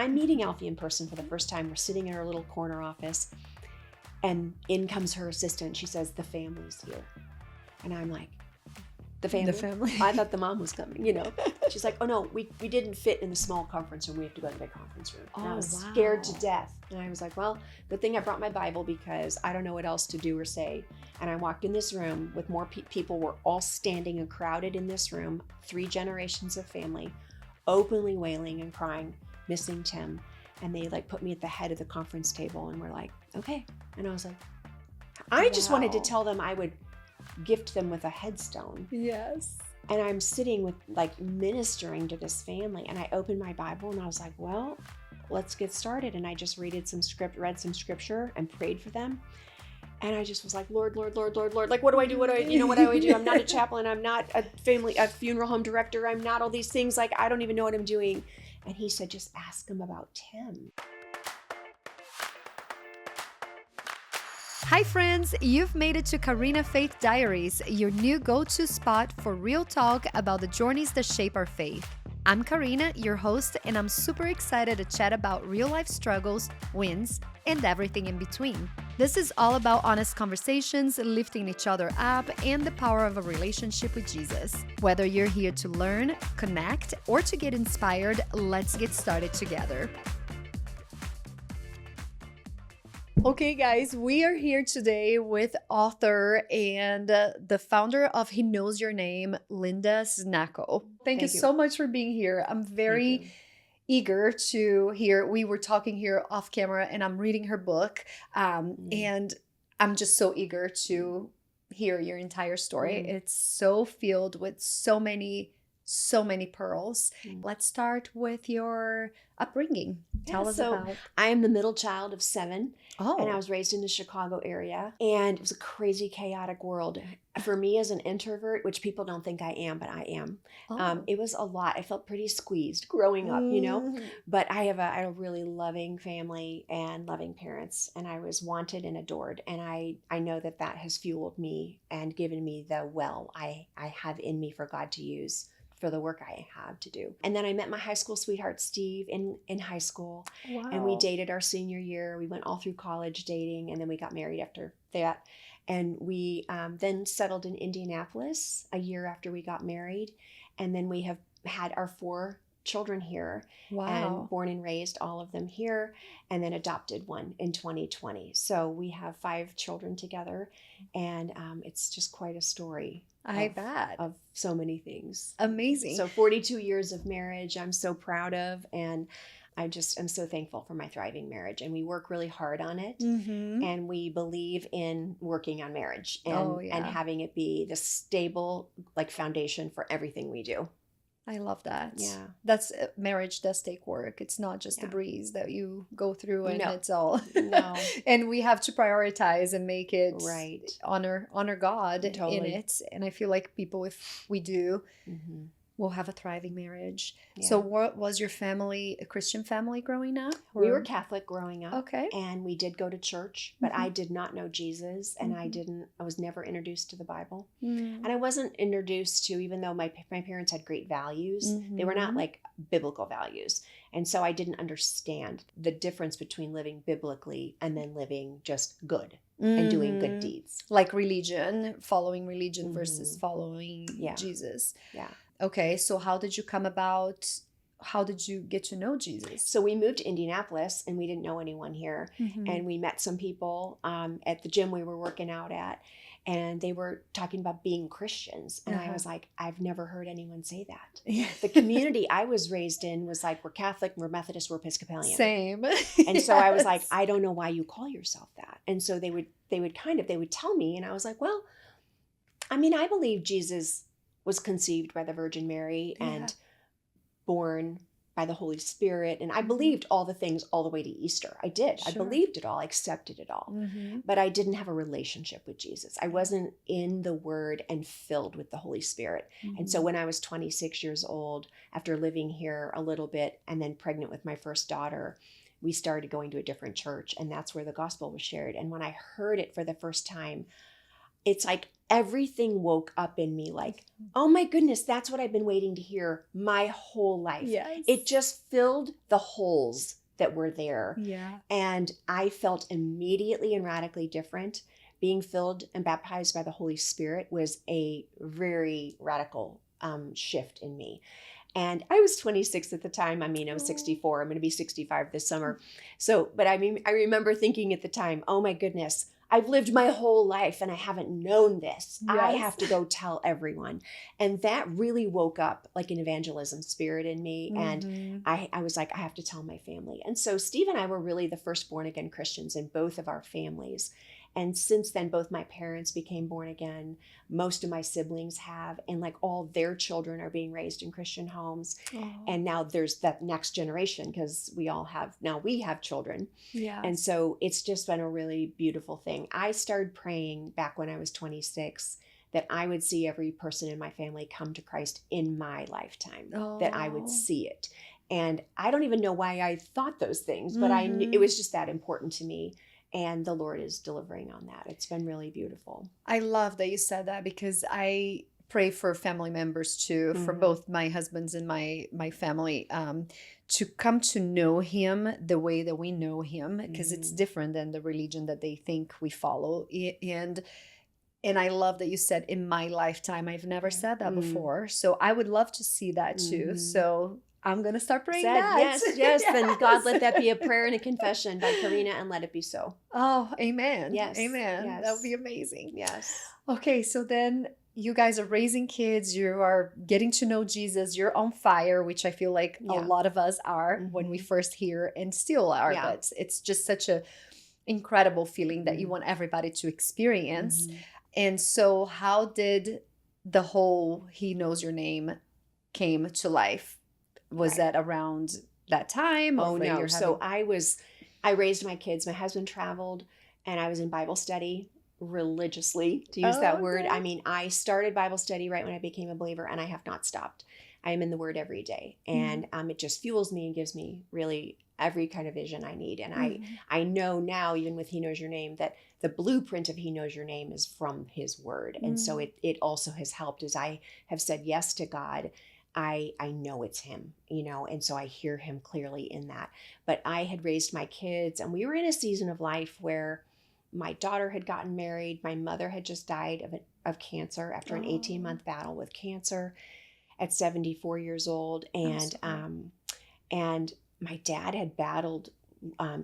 I'm meeting Alfie in person for the first time. We're sitting in our little corner office, and in comes her assistant. She says, the family's here. And I'm like, the family? The family. I thought the mom was coming, you know. She's like, oh no, we didn't fit in the small conference room. We have to go to the big conference room. And I was scared to death. And I was like, well, good thing I brought my Bible because I don't know what else to do or say. And I walked in this room with more people. Were all standing and crowded in this room. 3 generations of family, openly wailing and crying, missing Tim. And they like put me at the head of the conference table and were like, okay. And I was like, I just wanted to tell them I would gift them with a headstone. Yes. And I'm sitting with like ministering to this family, and I opened my Bible and I was like, well, let's get started. And I just read some scripture and prayed for them. And I just was like, Lord, Lord, Lord, Lord, Lord. Like, what do I do? What do I do? I'm not a chaplain. I'm not a funeral home director. I'm not all these things. Like, I don't even know what I'm doing. And he said, just ask him about Tim. Hi friends, you've made it to Karina Faith Diaries, your new go-to spot for real talk about the journeys that shape our faith. I'm Karina, your host, and I'm super excited to chat about real-life struggles, wins, and everything in between. This is all about honest conversations, lifting each other up, and the power of a relationship with Jesus. Whether you're here to learn, connect, or to get inspired, let's get started together. Okay, guys, we are here today with author and the founder of He Knows Your Name, Linda Znachko. Thank you so much for being here. I'm very eager to hear. We were talking here off camera, and I'm reading her book, and I'm just so eager to hear your entire story. It's so filled with so many pearls. Let's start with your upbringing. Tell us about. I am the middle child of 7. And I was raised in the Chicago area, and it was a crazy, chaotic world. For me as an introvert, which people don't think I am, but I am, it was a lot. I felt pretty squeezed growing up, you know, but I have a really loving family and loving parents, and I was wanted and adored. And I know that has fueled me and given me the well I have in me for God to use for the work I have to do. And then I met my high school sweetheart, Steve, in high school. Wow. And we dated our senior year. We went all through college dating, and then we got married after that. And we then settled in Indianapolis a year after we got married. And then we have had our 4 children here. Wow. And born and raised all of them here, and then adopted one in 2020. So we have 5 children together, and it's just quite a story. I bet. Of so many things. Amazing. So 42 years of marriage I'm so proud of, and I'm so thankful for my thriving marriage. And we work really hard on it, and we believe in working on marriage and having it be the stable foundation for everything we do. I love that. Yeah. That's marriage does take work. It's not just a breeze that you go through and it's all. No. And we have to prioritize and make it right. Honor God in it. And I feel like people, if we do, we'll have a thriving marriage. Yeah. So what was your family, a Christian family growing up? Or? We were Catholic growing up. Okay. And we did go to church, but I did not know Jesus, and I was never introduced to the Bible. And I wasn't introduced to, even though my parents had great values, they were not like biblical values. And so I didn't understand the difference between living biblically and then living just good and doing good deeds. Like religion, following religion versus following Jesus. Yeah. Okay, so how did you get to know Jesus? So we moved to Indianapolis, and we didn't know anyone here. And we met some people at the gym we were working out at, and they were talking about being Christians. And I was like, I've never heard anyone say that. The community I was raised in was like, we're Catholic, we're Methodist, we're Episcopalian. Same. And so I was like, I don't know why you call yourself that. And so they would tell me, and I was like, well, I mean, I believe Jesus was conceived by the Virgin Mary and born by the Holy Spirit. And I believed all the things all the way to Easter. I did. Sure. I believed it all. I accepted it all. But I didn't have a relationship with Jesus. I wasn't in the Word and filled with the Holy Spirit. And so when I was 26 years old, after living here a little bit and then pregnant with my first daughter, we started going to a different church. And that's where the gospel was shared. And when I heard it for the first time, it's like everything woke up in me like, oh my goodness, that's what I've been waiting to hear my whole life. Yes. It just filled the holes that were there. Yeah. And I felt immediately and radically different. Being filled and baptized by the Holy Spirit was a very radical shift in me. And I was 26 at the time. I mean, I was 64. I'm going to be 65 this summer. So, but I mean, I remember thinking at the time, oh my goodness, I've lived my whole life and I haven't known this. Yes. I have to go tell everyone. And that really woke up like an evangelism spirit in me. And I was like, I have to tell my family. And so Steve and I were really the first born again Christians in both of our families. And since then, both my parents became born again. Most of my siblings have, and like all their children are being raised in Christian homes. Oh. And now there's that next generation because we have children. Yeah. And so it's just been a really beautiful thing. I started praying back when I was 26 that I would see every person in my family come to Christ in my lifetime, that I would see it. And I don't even know why I thought those things, but I knew it was just that important to me. And the Lord is delivering on that. It's been really beautiful. I love that you said that because I pray for family members too, for both my husbands and my family, to come to know him the way that we know him, because it's different than the religion that they think we follow. And I love that you said in my lifetime. I've never said that before. So I would love to see that too. So I'm going to start praying that. Yes. Then God, let that be a prayer and a confession by Karina, and let it be so. Oh, amen. Yes. Amen. Yes. That would be amazing. Yes. Okay, so then you guys are raising kids. You are getting to know Jesus. You're on fire, which I feel like a lot of us are when we first hear and still are. Yeah. But it's just such a incredible feeling that you want everybody to experience. And so how did the whole He Knows Your Name came to life? Was that around that time? Oh, no. So I raised my kids. My husband traveled and I was in Bible study religiously, to use that word. I mean, I started Bible study right when I became a believer and I have not stopped. I am in the Word every day. And it just fuels me and gives me really every kind of vision I need. And I know now, even with He Knows Your Name, that the blueprint of He Knows Your Name is from His Word. And so it also has helped as I have said yes to God. I know it's Him, and so I hear Him clearly in that. But I had raised my kids and we were in a season of life where my daughter had gotten married. My mother had just died of cancer after an 18-month battle with cancer at 74 years old. And my dad had battled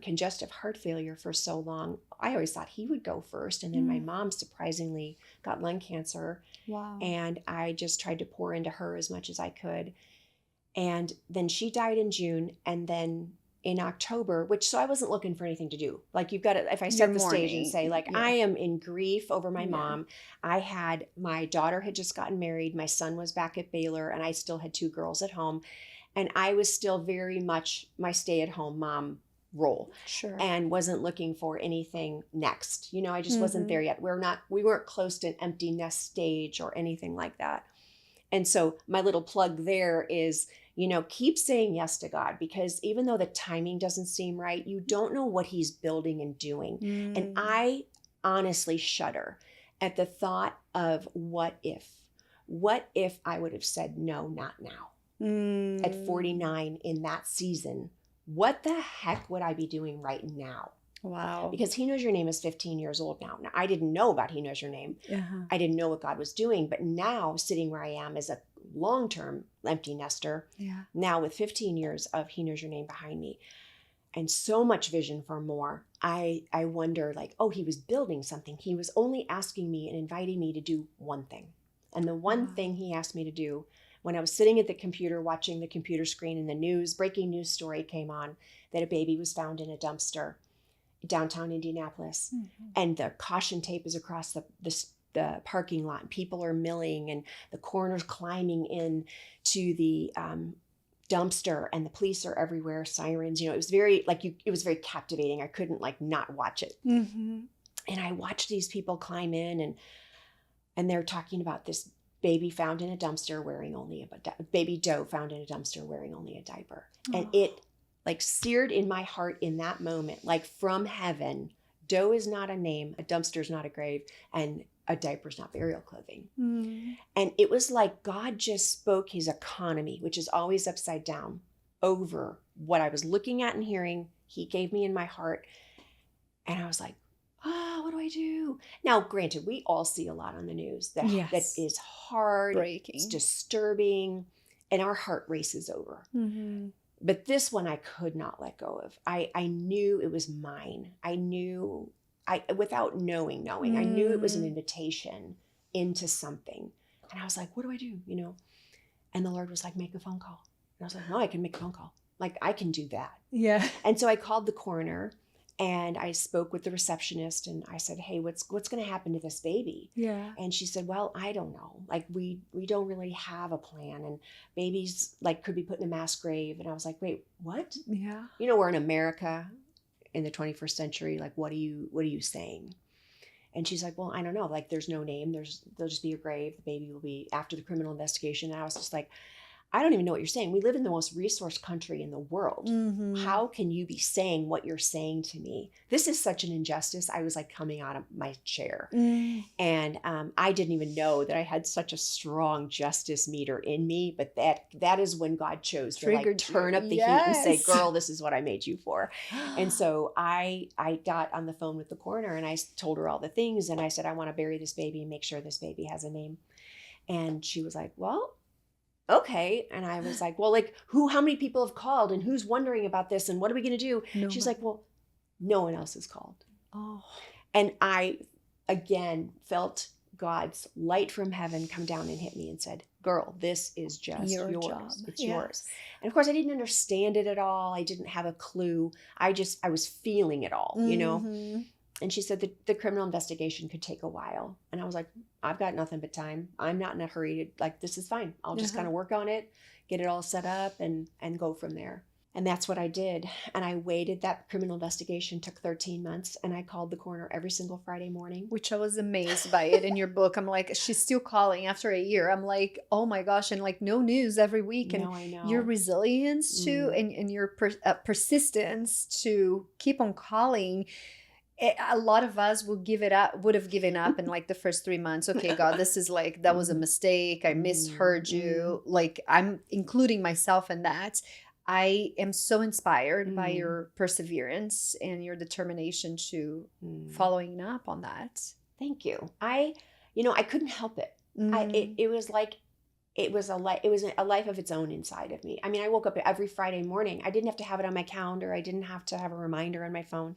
congestive heart failure for so long. I always thought he would go first. And then my mom surprisingly got lung cancer. Wow. And I just tried to pour into her as much as I could. And then she died in June. And then in October, so I wasn't looking for anything to do. Like you've got to, if I set the stage and say I am in grief over my mom. My daughter had just gotten married. My son was back at Baylor and I still had 2 girls at home. And I was still very much my stay-at-home mom role. Sure. And wasn't looking for anything next. I just wasn't there yet. We weren't close to an empty nest stage or anything like that. And so my little plug there is, keep saying yes to God, because even though the timing doesn't seem right, you don't know what He's building and doing. And I honestly shudder at the thought of what if I would have said, no, not now. At 49 in that season, what the heck would I be doing right now? Wow. Because He Knows Your Name is 15 years old now. Now, I didn't know about He Knows Your Name. I didn't know what God was doing. But now, sitting where I am as a long-term empty nester, now with 15 years of He Knows Your Name behind me, and so much vision for more, I wonder, He was building something. He was only asking me and inviting me to do one thing. And the one thing He asked me to do, when I was sitting at the computer watching the computer screen and the breaking news story came on that a baby was found in a dumpster downtown Indianapolis. And the caution tape is across the parking lot and people are milling and the coroners climbing in to the dumpster and the police are everywhere, sirens. It was very it was very captivating. I couldn't not watch it. And I watched these people climb in and they're talking about this baby found in a dumpster wearing only baby doe found in a dumpster wearing only a diaper. And it seared in my heart in that moment, from heaven. Doe is not a name, a dumpster is not a grave, and a diaper's not burial clothing. And it was like God just spoke his economy, which is always upside down, over what I was looking at and hearing. He gave me in my heart. And I was like, what do I do? Now, granted, we all see a lot on the news that is hard, breaking, it's disturbing, and our heart races over. But this one I could not let go of. I knew it was mine. Without knowing, I knew it was an invitation into something. And I was like, what do I do? And the Lord was like, make a phone call. And I was like, no, I can make a phone call. Like, I can do that. Yeah. And so I called the coroner and I spoke with the receptionist and I said, hey, what's going to happen to this baby? Yeah. And she said, well, I don't know. Like, we don't really have a plan, and babies like could be put in a mass grave. And I was like, wait, what? Yeah. We're in America in the 21st century. Like, what are you saying? And she's like, well, I don't know. Like, there's no name. There'll just be a grave. The baby will be after the criminal investigation. And I was just like, I don't even know what you're saying. We live in the most resourced country in the world. How can you be saying what you're saying to me? This is such an injustice. I was like coming out of my chair. And I didn't even know that I had such a strong justice meter in me. But that is when God chose to like turn up the heat and say, girl, this is what I made you for. And so I got on the phone with the coroner and I told her all the things. And I said, I want to bury this baby and make sure this baby has a name. And she was like, well, okay. And I was like, well, like how many people have called and who's wondering about this and what are we going to do? She's like, well, no one else has called. Oh. And I, again, felt God's light from heaven come down and hit me and said, girl, this is just yours. Job. It's yours. And of course I didn't understand it at all. I didn't have a clue. I was feeling it all, And she said the criminal investigation could take a while. And I was like, I've got nothing but time. I'm not in a hurry. This is fine. I'll just kind of work on it, get it all set up and go from there. And that's what I did. And I waited. That criminal investigation took 13 months. And I called the coroner every single Friday morning. Which I was amazed by it in your book. I'm like, she's still calling after a year. I'm like, oh my gosh. And like no news every week. And I know. Your resilience too, and your persistence to keep on calling. A lot of us would have given up in like the first 3 months. Okay, God, this is like, that was a mistake. I misheard you. Like, I'm including myself in that. I am so inspired by your perseverance and your determination to following up on that. Thank you. I couldn't help it. It was like, it was a life of its own inside of me. I mean, I woke up every Friday morning. I didn't have to have it on my calendar. I didn't have to have a reminder on my phone.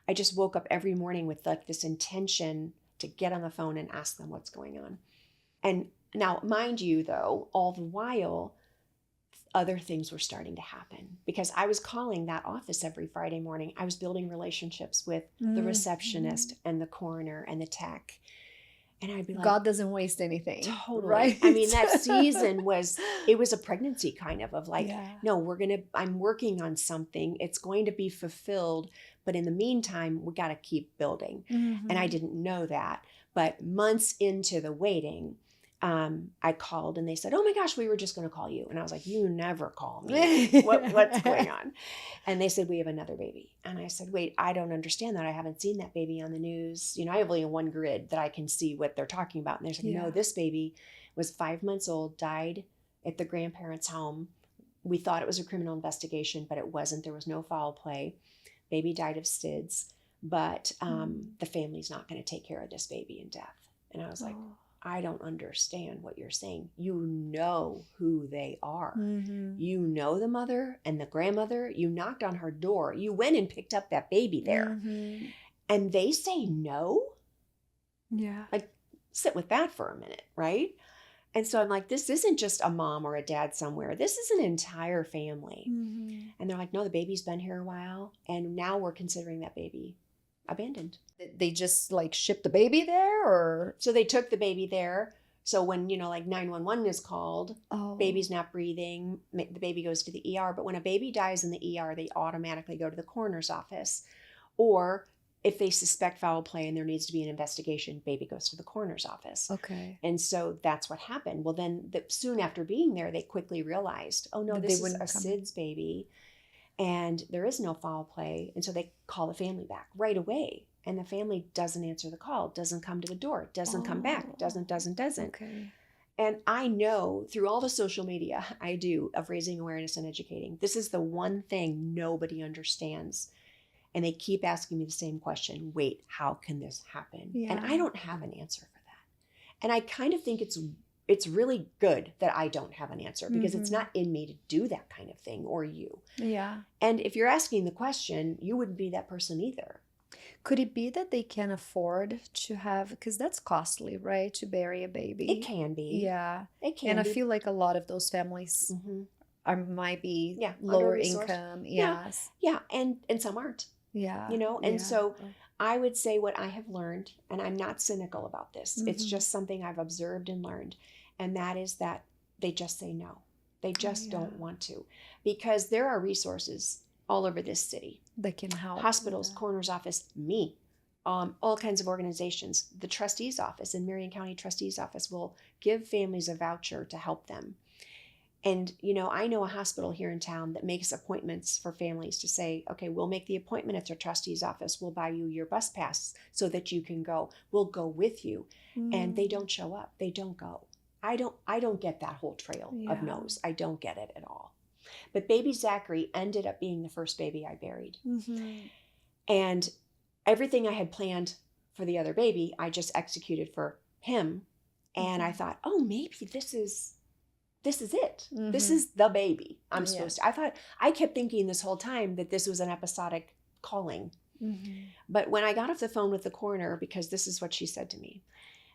I just woke up every morning with like this intention to get on the phone and ask them what's going on. And now, mind you, though, all the while, other things were starting to happen because I was calling that office every Friday morning. I was building relationships with the receptionist and the coroner and the tech. And I'd be like, God doesn't waste anything. Totally. Right? I mean, that season was a pregnancy kind of like, no, I'm working on something. It's going to be fulfilled. But in the meantime, we got to keep building. And I didn't know that. But months into the waiting, I called and they said, oh my gosh, we were just going to call you. And I was like, you never call me. What's going on? And they said, we have another baby. And I said, wait, I don't understand that. I haven't seen that baby on the news. I have only one grid that I can see what they're talking about. And they're like, no, this baby was 5 months old, died at the grandparents' home. We thought it was a criminal investigation, but it wasn't. There was no foul play. Baby died of STIDs, but the family's not going to take care of this baby in death. And I was like, I don't understand what you're saying. You know who they are. You know the mother and the grandmother. You knocked on her door. You went and picked up that baby there. And they say no? Yeah. Like, sit with that for a minute, right? And so I'm like, this isn't just a mom or a dad somewhere. This is an entire family. And they're like, no, the baby's been here a while. And now we're considering that baby abandoned. They just like shipped the baby there or? So they took the baby there. So when, like 911 is called, baby's not breathing, the baby goes to the ER. But when a baby dies in the ER, they automatically go to the coroner's office. Or if they suspect foul play and there needs to be an investigation, baby goes to the coroner's office. Okay. And so that's what happened. Well, then soon after being there, they quickly realized, oh no, this is a SIDS baby and there is no foul play. And so they call the family back right away. and the family doesn't answer the call, doesn't come to the door, doesn't come back, doesn't. Okay. And I know through all the social media I do of raising awareness and educating, this is the one thing nobody understands. And they keep asking me the same question. Wait, how can this happen? Yeah. And I don't have an answer for that. And I kind of think it's really good that I don't have an answer, because it's not in me to do that kind of thing, or you. Yeah. And if you're asking the question, you wouldn't be that person either. Could it be that they can afford to have, because that's costly, right? To bury a baby. It can be. Yeah. It can and be. I feel like a lot of those families might be lower income. Yes. Yeah. And some aren't. Yeah. You know, and so I would say what I have learned, and I'm not cynical about this, it's just something I've observed and learned, and that is that they just say no. They just don't want to, because there are resources all over this city that can help. Hospitals, coroner's office, me, all kinds of organizations. The trustee's office in Marion County Trustee's office will give families a voucher to help them. And, you know, I know a hospital here in town that makes appointments for families to say, okay, we'll make the appointment at the trustee's office. We'll buy you your bus pass so that you can go. We'll go with you. And they don't show up. They don't go. I don't get that whole trail of no's. I don't get it at all. But baby Zachary ended up being the first baby I buried. And everything I had planned for the other baby, I just executed for him. And I thought, oh, maybe this is it. This is the baby I'm supposed to. I kept thinking this whole time that this was an episodic calling. But when I got off the phone with the coroner, because this is what she said to me,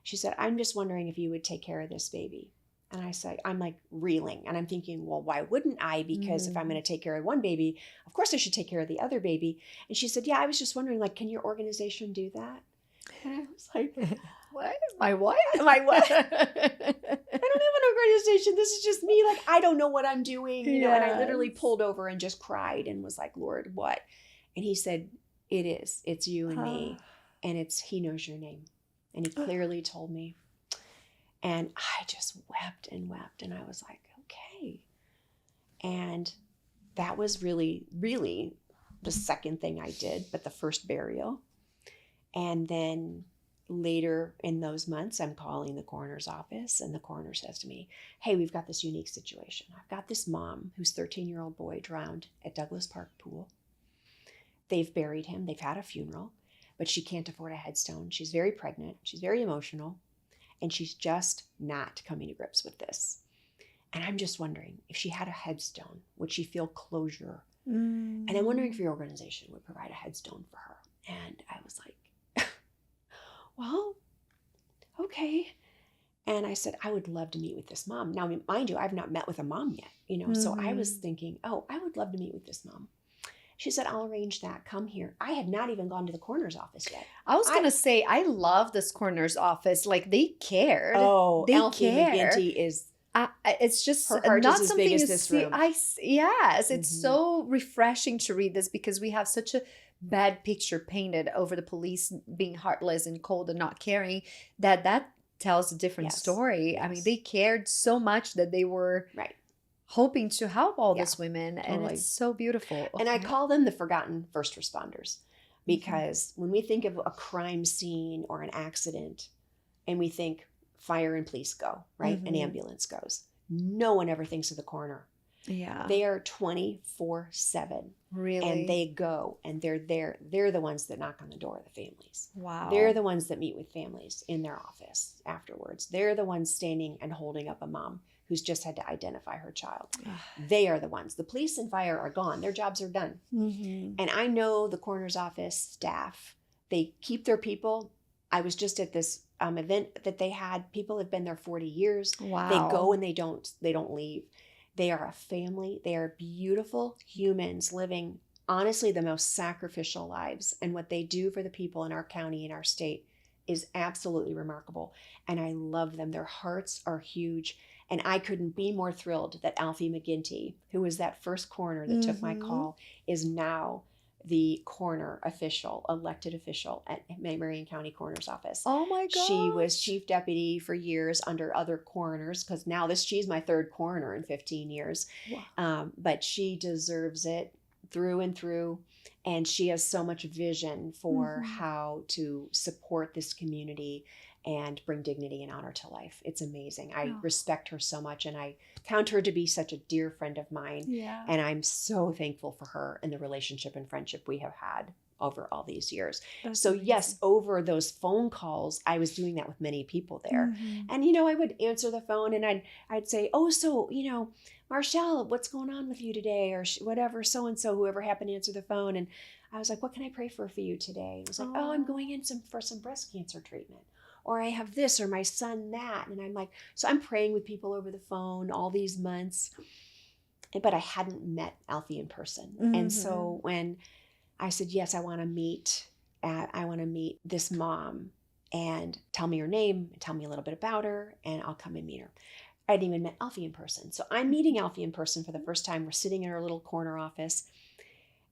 she said, I'm just wondering if you would take care of this baby. And I said, I'm like reeling. And I'm thinking, well, why wouldn't I? Because if I'm going to take care of one baby, of course I should take care of the other baby. And she said, yeah, I was just wondering, like, can your organization do that? And I was like, what? My what? My what? I don't have an organization. This is just me. Like, I don't know what I'm doing. You know, and I literally pulled over and just cried and was like, Lord, what? And he said, it is. It's you and me. And he knows your name. And he clearly told me. And I just wept and wept. And I was like, okay. And that was really, really the second thing I did, but the first burial. And then later in those months, I'm calling the coroner's office, and the coroner says to me, hey, we've got this unique situation. I've got this mom whose 13-year-old boy drowned at Douglas Park Pool. They've buried him. They've had a funeral, but she can't afford a headstone. She's very pregnant. She's very emotional, and she's just not coming to grips with this. And I'm just wondering, if she had a headstone, would she feel closure? And I'm wondering if your organization would provide a headstone for her. And I was like, well, okay. And I said, I would love to meet with this mom. Now, mind you, I've not met with a mom yet, you know, so I was thinking, oh, I would love to meet with this mom. She said, I'll arrange that. Come here. I had not even gone to the coroner's office yet. I was going to say, I love this coroner's office. Like, they cared. Oh, they Alfie care. McGinty is... it's just her heart not is as something big as you this see. room. Yes, it's so refreshing to read this, because we have such a bad picture painted over the police being heartless and cold and not caring, that tells a different story. Yes. I mean, they cared so much that they were hoping to help all these women, and it's so beautiful. And I call them the forgotten first responders, because when we think of a crime scene or an accident, and we think fire and police go, right? An ambulance goes. No one ever thinks of the coroner. Yeah. They are 24/7. Really? And they go, and they're there. They're the ones that knock on the door of the families. Wow. They're the ones that meet with families in their office afterwards. They're the ones standing and holding up a mom who's just had to identify her child. They are the ones. The police and fire are gone. Their jobs are done. And I know the coroner's office staff, they keep their people. I was just at this event that they had. People have been there 40 years. Wow. They go and they don't leave. They are a family. They are beautiful humans living, honestly, the most sacrificial lives. And what they do for the people in our county, in our state, is absolutely remarkable. And I love them. Their hearts are huge. And I couldn't be more thrilled that Alfie McGinty, who was that first coroner that took my call, is now the coroner official, elected official at Marion County Coroner's Office. Oh my God. She was chief deputy for years under other coroners, because now she's my third coroner in 15 years. Wow. But she deserves it through and through. And she has so much vision for how to support this community and bring dignity and honor to life. It's amazing. I respect her so much, and I count her to be such a dear friend of mine. Yeah. And I'm so thankful for her and the relationship and friendship we have had over all these years. That's so amazing. Yes, over those phone calls, I was doing that with many people there. And, you know, I would answer the phone and I'd say, oh, so, you know, Marshall, what's going on with you today? Or whatever, so-and-so, whoever happened to answer the phone. And I was like, what can I pray for you today? It was like, oh, I'm going in for some breast cancer treatment. Or I have this, or my son that. And I'm like, so I'm praying with people over the phone all these months, but I hadn't met Alfie in person. And so when I said, yes, I want to meet this mom and tell me her name, tell me a little bit about her, and I'll come and meet her. I hadn't even met Alfie in person. So I'm meeting Alfie in person for the first time. We're sitting in her little corner office,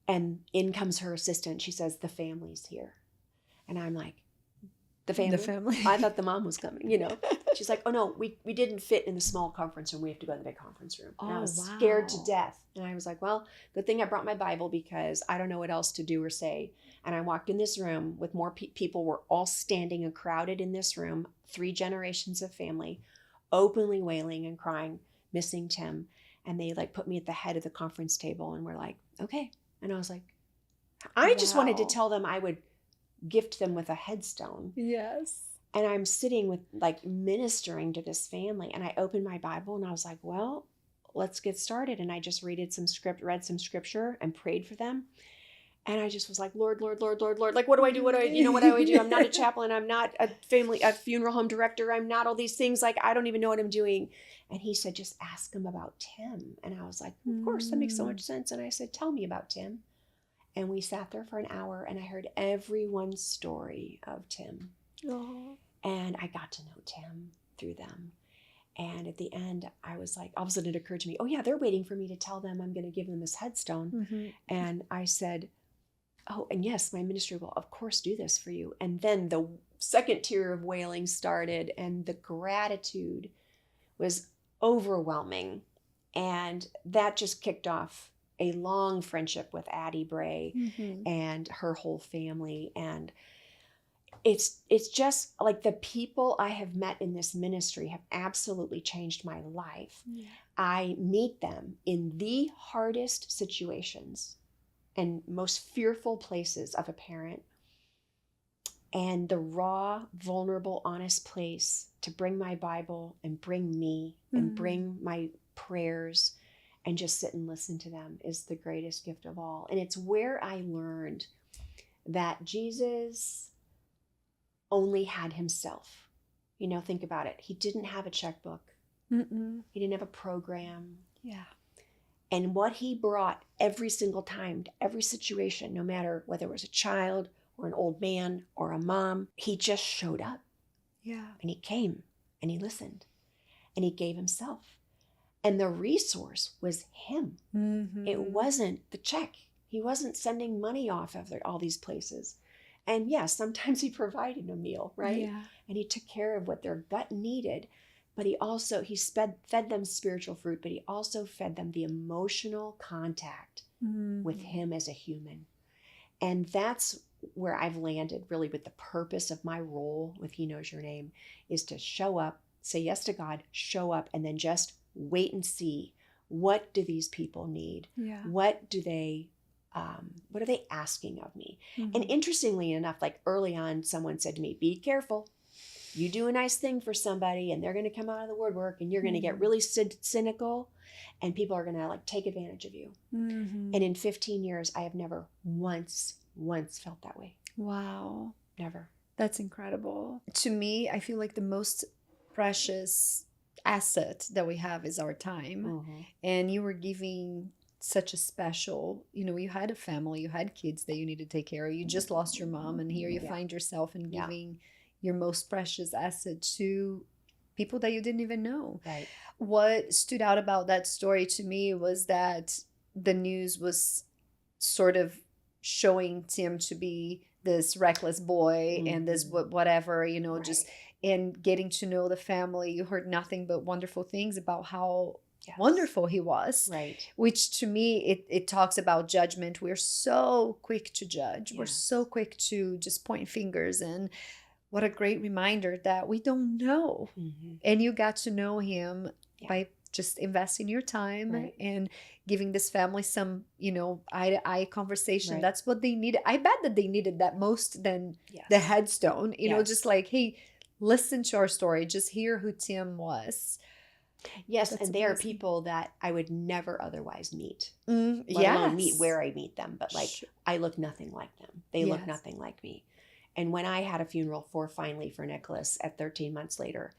and in comes her assistant. She says, the family's here. And I'm like, the family? I thought the mom was coming, you know. She's like, oh no, we didn't fit in the small conference room. We have to go in the big conference room. And I was scared to death. And I was like, well, good thing I brought my Bible because I don't know what else to do or say. And I walked in this room with more people were all standing and crowded in this room, 3 generations of family, openly wailing and crying, missing Tim. And they like put me at the head of the conference table and were like, okay. And I was like, I just wanted to tell them I would gift them with a headstone. Yes. And I'm sitting with like ministering to this family, and I opened my Bible and I was like, well, let's get started. And I just read some scripture and prayed for them. And I just was like, Lord, Lord, Lord, Lord, Lord. Like, what do I do? What do I do? I'm not a chaplain. I'm not a funeral home director. I'm not all these things. Like, I don't even know what I'm doing. And he said, just ask him about Tim. And I was like, of course, that makes so much sense. And I said, tell me about Tim. And we sat there for an hour, and I heard everyone's story of Tim. Aww. And I got to know Tim through them. And at the end, I was like, all of a sudden it occurred to me, oh yeah, they're waiting for me to tell them I'm going to give them this headstone. And I said, oh, and yes, my ministry will of course do this for you. And then the second tier of wailing started, and the gratitude was overwhelming. And that just kicked off a long friendship with Addie Bray and her whole family. And it's just like the people I have met in this ministry have absolutely changed my life. Yeah. I meet them in the hardest situations and most fearful places of a parent. And the raw, vulnerable, honest place to bring my Bible and bring me and bring my prayers and just sit and listen to them is the greatest gift of all. And it's where I learned that Jesus only had himself. You know, think about it. He didn't have a checkbook. He didn't have a program. Yeah. And what he brought every single time to every situation, no matter whether it was a child or an old man or a mom, he just showed up. Yeah. And he came and he listened and he gave himself. And the resource was him. It wasn't the check. He wasn't sending money off of all these places. And yes, sometimes he provided a meal, right? Yeah. And he took care of what their gut needed. But he fed them spiritual fruit, but he also fed them the emotional contact with him as a human. And that's where I've landed really with the purpose of my role with He Knows Your Name, is to show up, say yes to God, show up, and then just wait and see, what do these people need? Yeah. What are they asking of me? And interestingly enough, like early on, someone said to me, be careful. You do a nice thing for somebody and they're going to come out of the woodwork and you're going to get really cynical and people are going to like take advantage of you. And in 15 years, I have never once felt that way. Wow. Never. That's incredible. To me, I feel like the most precious asset that we have is our time. And you were giving such a special, you had a family, you had kids that you need to take care of. You just lost your mom, and here you find yourself in giving your most precious asset to people that you didn't even know. Right. What stood out about that story to me was that the news was sort of showing Tim to be this reckless boy and this whatever, just and getting to know the family. You heard nothing but wonderful things about how wonderful he was. Right. Which to me, it talks about judgment. We're so quick to judge. Yes. We're so quick to just point fingers. And what a great reminder that we don't know. Mm-hmm. And you got to know him by just investing your time and giving this family some, eye-to-eye conversation. Right. That's what they needed. I bet that they needed that most than the headstone, just like, hey, listen to our story. Just hear who Tim was. Yes, that's and they amazing. Are people that I would never otherwise meet. Let alone meet where I meet them. But I look nothing like them. They look nothing like me. And when I had a funeral finally for Nicholas at 13 months later,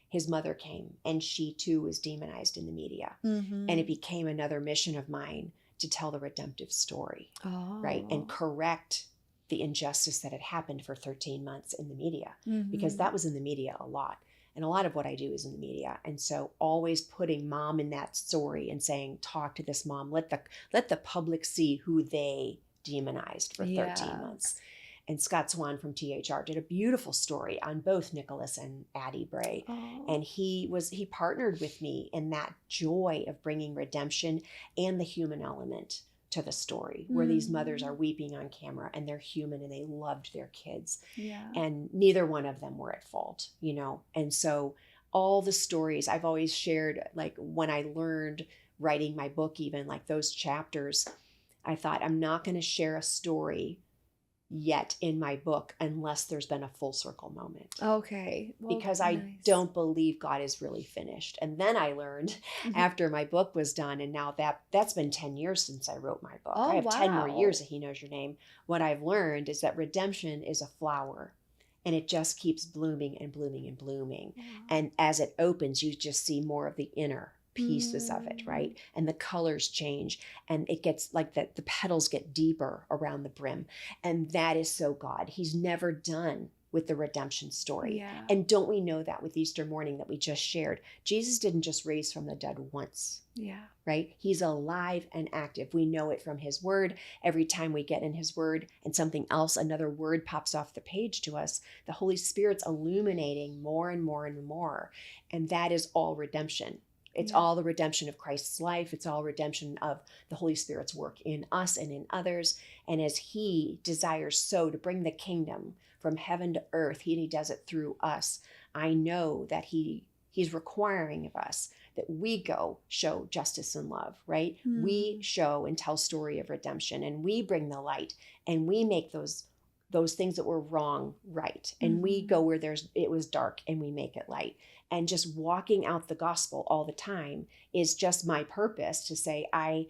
his mother came and she too was demonized in the media. Mm-hmm. And it became another mission of mine to tell the redemptive story, right? And correct the injustice that had happened for 13 months in the media, because that was in the media a lot. And a lot of what I do is in the media. And so always putting mom in that story and saying, talk to this mom, let the public see who they demonized for 13 months. And Scott Swan from THR did a beautiful story on both Nicholas and Addie Bray. Oh. And he partnered with me in that joy of bringing redemption and the human element to the story, where these mothers are weeping on camera and they're human and they loved their kids. Yeah. And neither one of them were at fault, And so all the stories I've always shared, like when I learned writing my book, even like those chapters, I thought, I'm not going to share a story yet in my book unless there's been a full circle moment. Okay. Well, because I don't believe God is really finished. And then I learned after my book was done, and now that's been 10 years since I wrote my book. I have 10 more years of He Knows Your Name. What I've learned is that redemption is a flower and it just keeps blooming and blooming and blooming. Yeah. And as it opens, you just see more of the inner pieces of it, right? And the colors change and it gets like the petals get deeper around the brim. And that is so God. He's never done with the redemption story. Yeah. And don't we know that with Easter morning that we just shared? Jesus didn't just raise from the dead once. Yeah. Right? He's alive and active. We know it from His word. Every time we get in His word and something else, another word pops off the page to us, the Holy Spirit's illuminating more and more and more. And that is all redemption. It's all the redemption of Christ's life. It's all redemption of the Holy Spirit's work in us and in others. And as He desires so to bring the kingdom from heaven to earth, He does it through us. I know that He's requiring of us that we go show justice and love, right? We show and tell story of redemption, and we bring the light, and we make those things that were wrong right. And we go where it was dark and we make it light. And just walking out the gospel all the time is just my purpose to say, I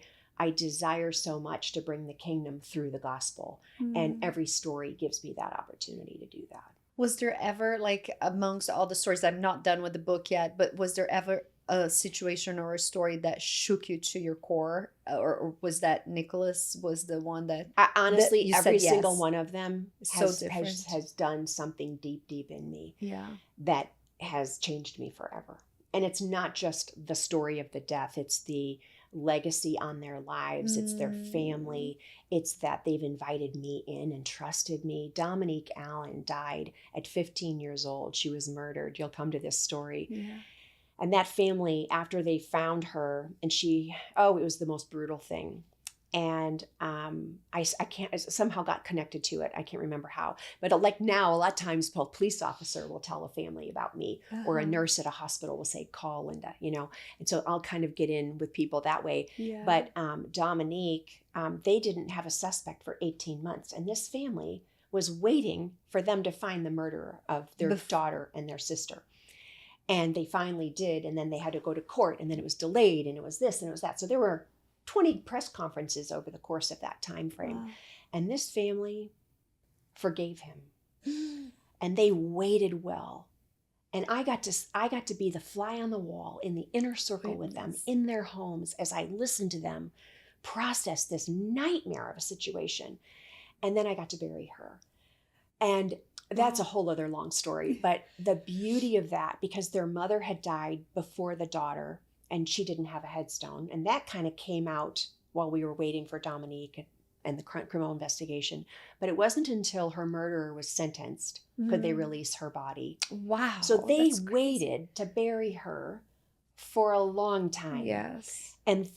desire so much to bring the kingdom through the gospel. And every story gives me that opportunity to do that. Was there ever, like, amongst all the stories, I'm not done with the book yet, but was there ever a situation or a story that shook you to your core? Or was that Nicholas was the one that... Honestly, every single one of them has done something deep, deep in me. Yeah. That has changed me forever. And it's not just the story of the death. It's the legacy on their lives. It's their family. It's that they've invited me in and trusted me. Dominique Allen died at 15 years old. She was murdered. You'll come to this story. Yeah. And that family, after they found her, and it was the most brutal thing. And I somehow got connected to it. I can't remember how. But like now, a lot of times a police officer will tell a family about me, or a nurse at a hospital will say, call Linda, And so I'll kind of get in with people that way. Yeah. But Dominique, they didn't have a suspect for 18 months. And this family was waiting for them to find the murderer of their daughter and their sister. And they finally did. And then they had to go to court. And then it was delayed. And it was this and it was that. So there were 20 press conferences over the course of that time frame. Wow. And this family forgave him. And they waited well. And I got to be the fly on the wall in the inner circle with them in their homes as I listened to them process this nightmare of a situation. And then I got to bury her. And that's a whole other long story. But the beauty of that, because their mother had died before the daughter, and she didn't have a headstone. And that kind of came out while we were waiting for Dominique and the criminal investigation. But it wasn't until her murderer was sentenced could they release her body. Wow. So they waited to bury her for a long time. Yes. And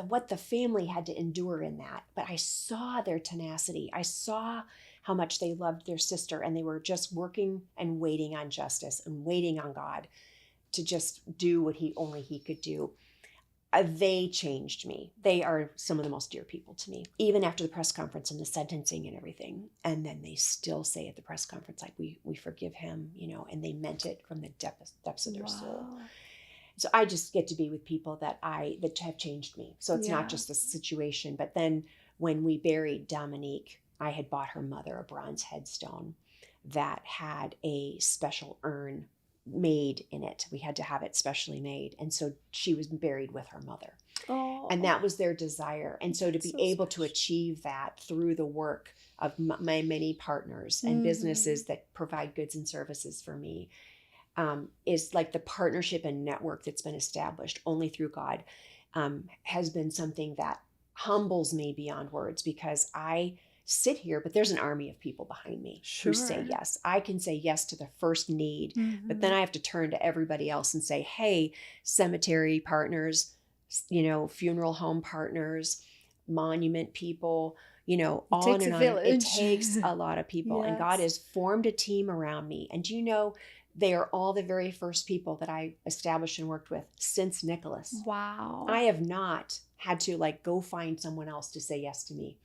what the family had to endure in that. But I saw their tenacity. I saw how much they loved their sister, and they were just working and waiting on justice and waiting on God to just do what only he could do. They changed me. They are some of the most dear people to me, even after the press conference and the sentencing and everything. And then they still say at the press conference, like, we forgive him, and they meant it from the depths of their soul. So I just get to be with people that have changed me. So it's not just the situation. But then when we buried Dominique, I had bought her mother a bronze headstone that had a special urn made in it. We had to have it specially made. And so she was buried with her mother. Oh. And that was their desire. And so to be able to achieve that through the work of my many partners and businesses that provide goods and services for me, is like the partnership and network that's been established only through God, has been something that humbles me beyond words, because I sit here, but there's an army of people behind me who say yes. I can say yes to the first need, but then I have to turn to everybody else and say, hey, cemetery partners, funeral home partners, monument people, on and on. It takes a lot of people. Yes. And God has formed a team around me. And they are all the very first people that I established and worked with since Nicholas. Wow. I have not had to go find someone else to say yes to me.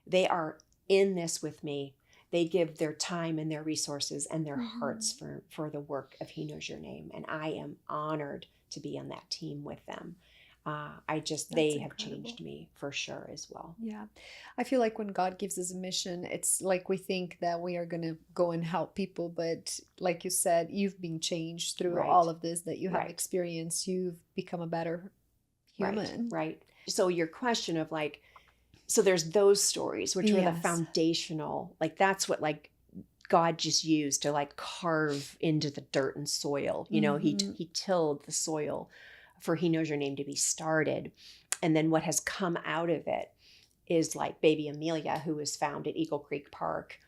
They are in this with me. They give their time and their resources and their hearts for the work of He Knows Your Name. And I am honored to be on that team with them. They have changed me for sure as well. Yeah. I feel like when God gives us a mission, it's like we think that we are going to go and help people. But like you said, you've been changed through all of this that you have experienced. You've become a better human. Right. So your question of so there's those stories, which were the foundational, that's what God just used to carve into the dirt and soil. He tilled the soil for He Knows Your Name to be started. And then what has come out of it is baby Amelia, who was found at Eagle Creek Park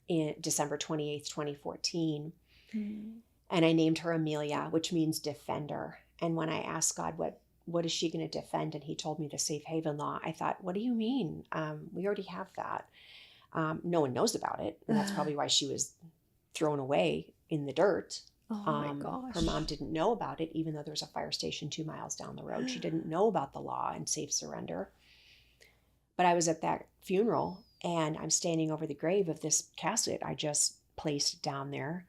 in December 28th, 2014. And I named her Amelia, which means defender. And when I asked God, what is she going to defend? And he told me the safe haven law. I thought, what do you mean? We already have that. No one knows about it. And that's probably why she was thrown away in the dirt. Oh my gosh. Her mom didn't know about it, even though there's a fire station 2 miles down the road. She didn't know about the law and safe surrender. But I was at that funeral, and I'm standing over the grave of this casket I just placed down there.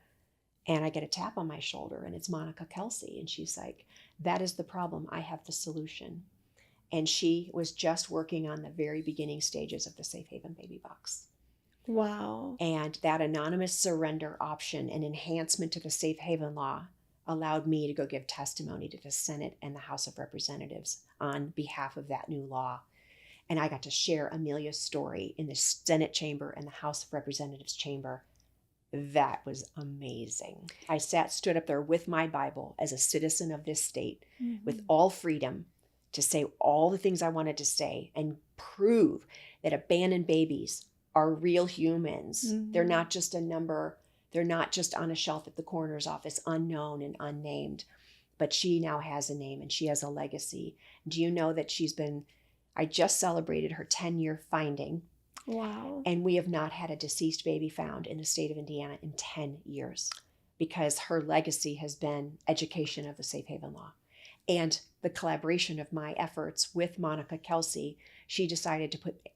And I get a tap on my shoulder, and it's Monica Kelsey. And she's like, that is the problem. I have the solution. And she was just working on the very beginning stages of the Safe Haven Baby Box. Wow. And that anonymous surrender option and enhancement to the safe haven law allowed me to go give testimony to the Senate and the House of Representatives on behalf of that new law. And I got to share Amelia's story in the Senate chamber and the House of Representatives chamber. That was amazing. I stood up there with my Bible as a citizen of this state with all freedom to say all the things I wanted to say and prove that abandoned babies are real humans. They're not just a number. They're not just on a shelf at the coroner's office, unknown and unnamed. But she now has a name and she has a legacy. Do you know that I just celebrated her 10-year finding. Wow. And we have not had a deceased baby found in the state of Indiana in 10 years because her legacy has been education of the safe haven law. And the collaboration of my efforts with Monica Kelsey, she decided to put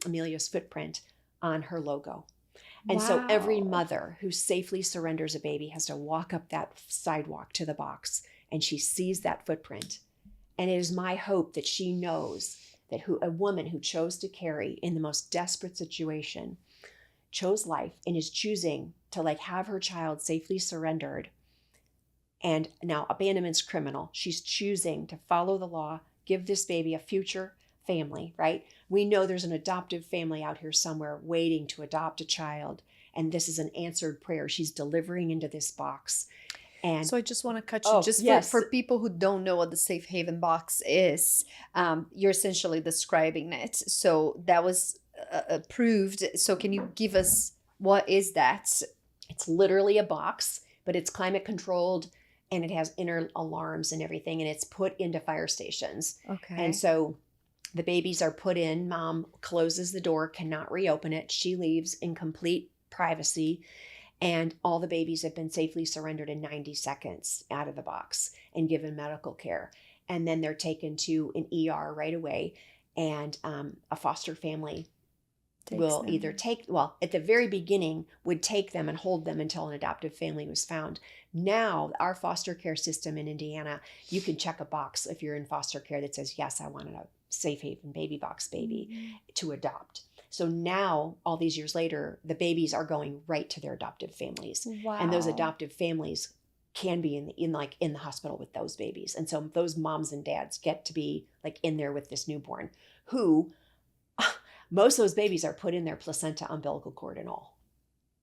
Amelia's footprint on her logo. And so every mother who safely surrenders a baby has to walk up that sidewalk to the box, and she sees that footprint. And it is my hope that she knows that a woman who chose to carry in the most desperate situation, chose life and is choosing to have her child safely surrendered. And now abandonment's criminal. She's choosing to follow the law, give this baby a future family, right? We know there's an adoptive family out here somewhere waiting to adopt a child. And this is an answered prayer. She's delivering into this box. And so I just want to cut you for people who don't know what the safe haven box is. You're essentially describing it. So that was approved. So can you give us, what is that? It's literally a box, but it's climate controlled. and it has inner alarms and everything, and it's put into fire stations. Okay. And so the babies are put in, mom closes the door, cannot reopen it. She leaves in complete privacy, and all the babies have been safely surrendered in 90 seconds out of the box and given medical care. And then they're taken to an ER right away, and a foster family will either at the very beginning would take them and hold them until an adoptive family was found. Now, our foster care system in Indiana, you can check a box if you're in foster care that says, yes, I wanted a safe haven baby box baby to adopt. So now, all these years later, the babies are going right to their adoptive families. Wow. And those adoptive families can be in the hospital with those babies. And so those moms and dads get to be like in there with this newborn who most of those babies are put in their placenta, umbilical cord and all.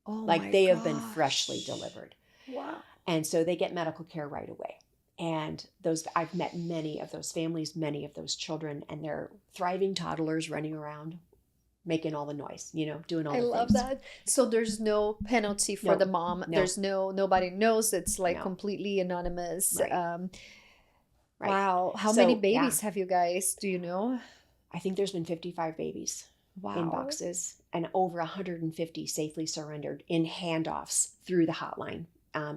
Oh, like they have been freshly delivered. Wow. And so they get medical care right away. And I've met many of those families, many of those children, and they're thriving toddlers running around, making all the noise, doing all the things. I love that. So there's no penalty for the mom. No. There's nobody knows. It's like completely anonymous. Right. Right. Wow. How many babies have you guys? Do you know? I think there's been 55 babies in boxes, and over 150 safely surrendered in handoffs through the hotline.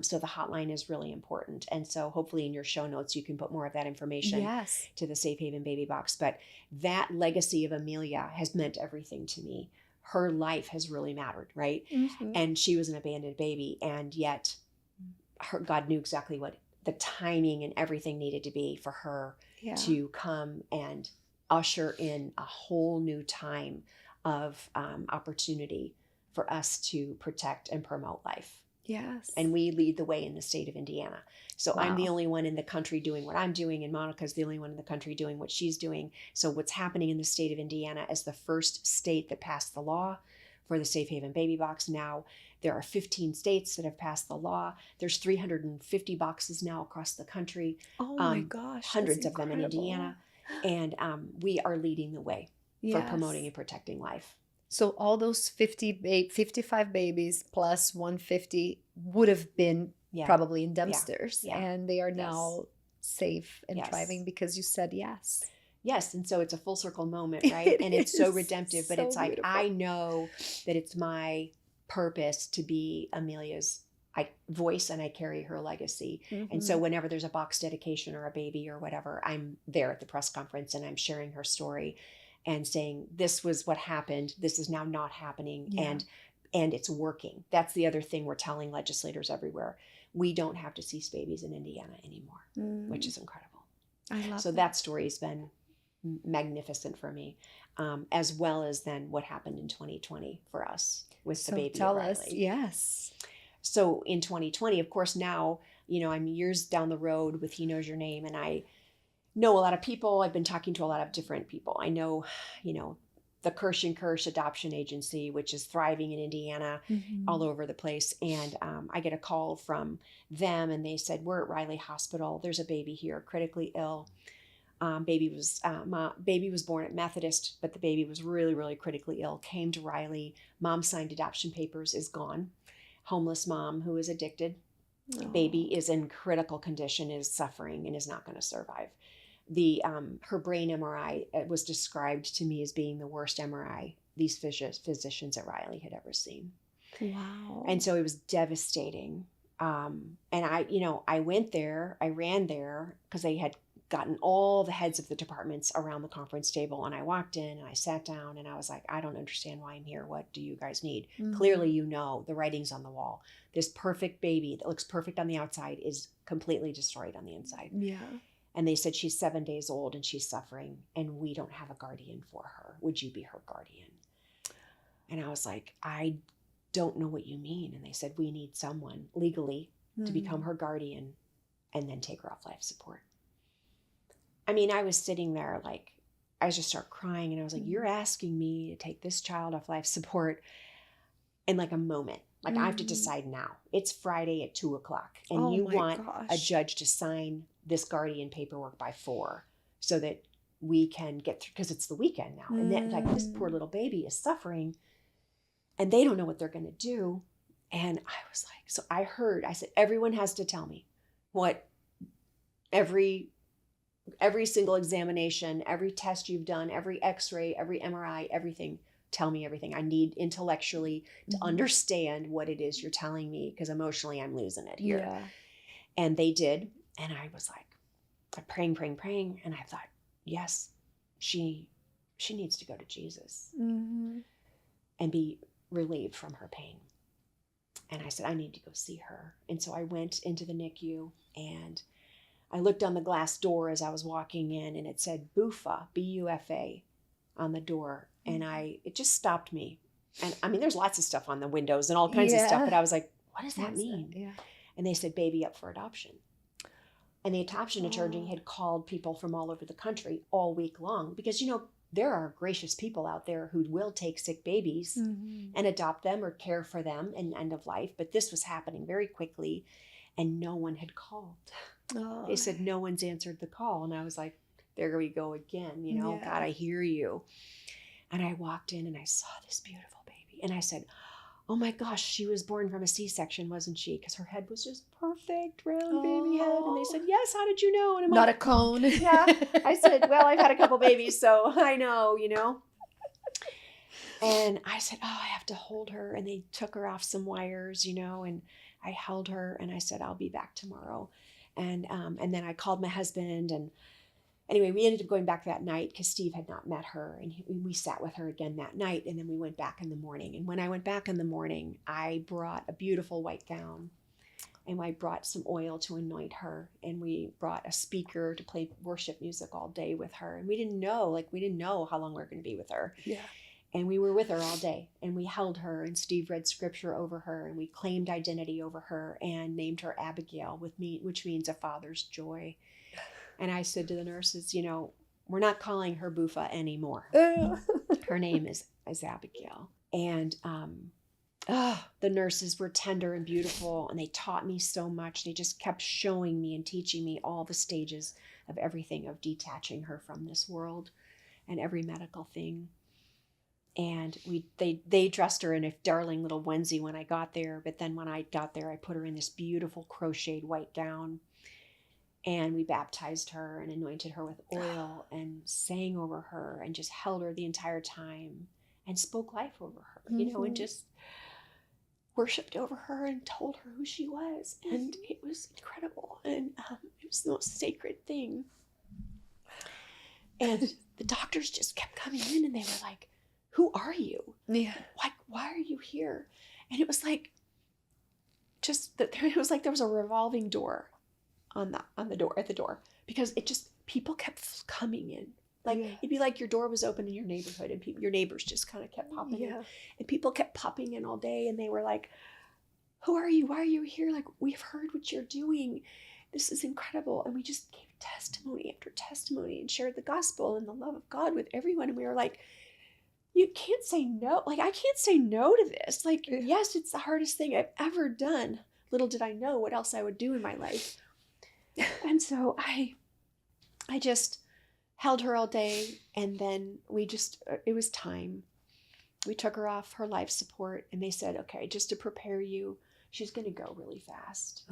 So the hotline is really important. And so hopefully in your show notes, you can put more of that information to the Safe Haven Baby Box. But that legacy of Amelia has meant everything to me. Her life has really mattered, right? Mm-hmm. And she was an abandoned baby. And yet God knew exactly what the timing and everything needed to be for her to come and usher in a whole new time of opportunity for us to protect and promote life. Yes. And we lead the way in the state of Indiana. So I'm the only one in the country doing what I'm doing, and Monica's the only one in the country doing what she's doing. So what's happening in the state of Indiana as the first state that passed the law for the Safe Haven Baby Box. Now there are 15 states that have passed the law. There's 350 boxes now across the country. Oh my gosh. Hundreds of them in Indiana. And we are leading the way for promoting and protecting life. So all those 55 babies plus 150 would have been probably in dumpsters. Yeah. And they are now safe and thriving because you said yes. Yes. And so it's a full circle moment, right? And it's so redemptive, but it's like, beautiful. I know that it's my purpose to be Amelia's voice, and I carry her legacy. Mm-hmm. And so whenever there's a box dedication or a baby or whatever, I'm there at the press conference and I'm sharing her story and saying, this was what happened. This is now not happening. And it's working. That's the other thing we're telling legislators everywhere. We don't have to cease babies in Indiana anymore, which is incredible. I love that story has been magnificent for me, as well as then what happened in 2020 for us with the baby. Tell us. Yes. So in 2020, of course, now, I'm years down the road with He Knows Your Name, and I know a lot of people. I've been talking to a lot of different people. I know, the Kirsch and Kirsch Adoption Agency, which is thriving in Indiana, all over the place. And I get a call from them, and they said, we're at Riley Hospital. There's a baby here, critically ill. Baby was born at Methodist, but the baby was really, really critically ill, came to Riley. Mom signed adoption papers, is gone. Homeless mom who is addicted. Oh. Baby is in critical condition, is suffering, and is not going to survive. Her brain MRI was described to me as being the worst MRI these physicians at Riley had ever seen. Wow. And so it was devastating. And I went there, I ran there because they had gotten all the heads of the departments around the conference table. And I walked in and I sat down and I was like, I don't understand why I'm here. What do you guys need? Mm-hmm. Clearly, the writing's on the wall. This perfect baby that looks perfect on the outside is completely destroyed on the inside. Yeah. And they said, she's 7 days old and she's suffering and we don't have a guardian for her. Would you be her guardian? And I was like, I don't know what you mean. And they said, we need someone legally to become her guardian and then take her off life support. I mean, I was sitting there like, I just started crying and I was like, you're asking me to take this child off life support in like a moment. Like I have to decide now. It's Friday at 2:00 and you want a judge to sign this guardian paperwork by 4 so that we can get through, because it's the weekend now. And then like this poor little baby is suffering and they don't know what they're going to do. And I was like, I said, everyone has to tell me what every single examination, every test you've done, every x-ray, every MRI, everything. Tell me everything. I need intellectually to understand what it is you're telling me, because emotionally I'm losing it here. Yeah. And they did. And I was like praying. And I thought, yes, she needs to go to Jesus and be relieved from her pain. And I said, I need to go see her. And so I went into the NICU, and I looked on the glass door as I was walking in, and it said Bufa, B-U-F-A, on the door. And it just stopped me. And I mean, there's lots of stuff on the windows and all kinds of stuff, but I was like, what does that mean? Yeah. And they said, baby up for adoption. And the adoption attorney had called people from all over the country all week long, because, you know, there are gracious people out there who will take sick babies and adopt them or care for them in end of life. But this was happening very quickly, and no one had called. They said, no one's answered the call. And I was like, there we go again. You know, God, I hear you. And I walked in and I saw this beautiful baby. And I said, oh my gosh, she was born from a C-section, wasn't she? Because her head was just perfect, round baby head. And they said, yes, how did you know? And I'm not like, a cone. Yeah. I said, well, I've had a couple babies, so I know, you know. And I said, oh, I have to hold her. And they took her off some wires, you know, and I held her and I said, I'll be back tomorrow. And then I called my husband, and anyway, we ended up going back that night because Steve had not met her, and we sat with her again that night, and then we went back in the morning. And when I went back in the morning, I brought a beautiful white gown, and I brought some oil to anoint her, and we brought a speaker to play worship music all day with her. And we didn't know how long we were going to be with her. Yeah. And we were with her all day, and we held her, and Steve read scripture over her, and we claimed identity over her and named her Abigail, which means a father's joy. And I said to the nurses, you know, we're not calling her Bufa anymore. Her name is Abigail. And the nurses were tender and beautiful, and they taught me so much. They just kept showing me and teaching me all the stages of everything, of detaching her from this world and every medical thing. And they dressed her in a darling little onesie when I got there. But then when I got there, I put her in this beautiful crocheted white gown. And we baptized her and anointed her with oil and sang over her and just held her the entire time and spoke life over her, you know, and just worshiped over her and told her who she was. And it was incredible. And it was the most sacred thing. And the doctors just kept coming in, and they were like, who are you? Yeah. Like, why are you here? And it was like, it was like there was a revolving door on the door, because it just, people kept coming in. Like, it'd be like your door was open in your neighborhood, and your neighbors just kind of kept popping in. And people kept popping in all day, and they were like, who are you? Why are you here? Like, we've heard what you're doing. This is incredible. And we just gave testimony after testimony and shared the gospel and the love of God with everyone. And we were like, you can't say no. Like, I can't say no to this. Like, yes, it's the hardest thing I've ever done. Little did I know what else I would do in my life. And so I just held her all day, and then it was time. We took her off her life support, and they said, okay, just to prepare you, she's going to go really fast.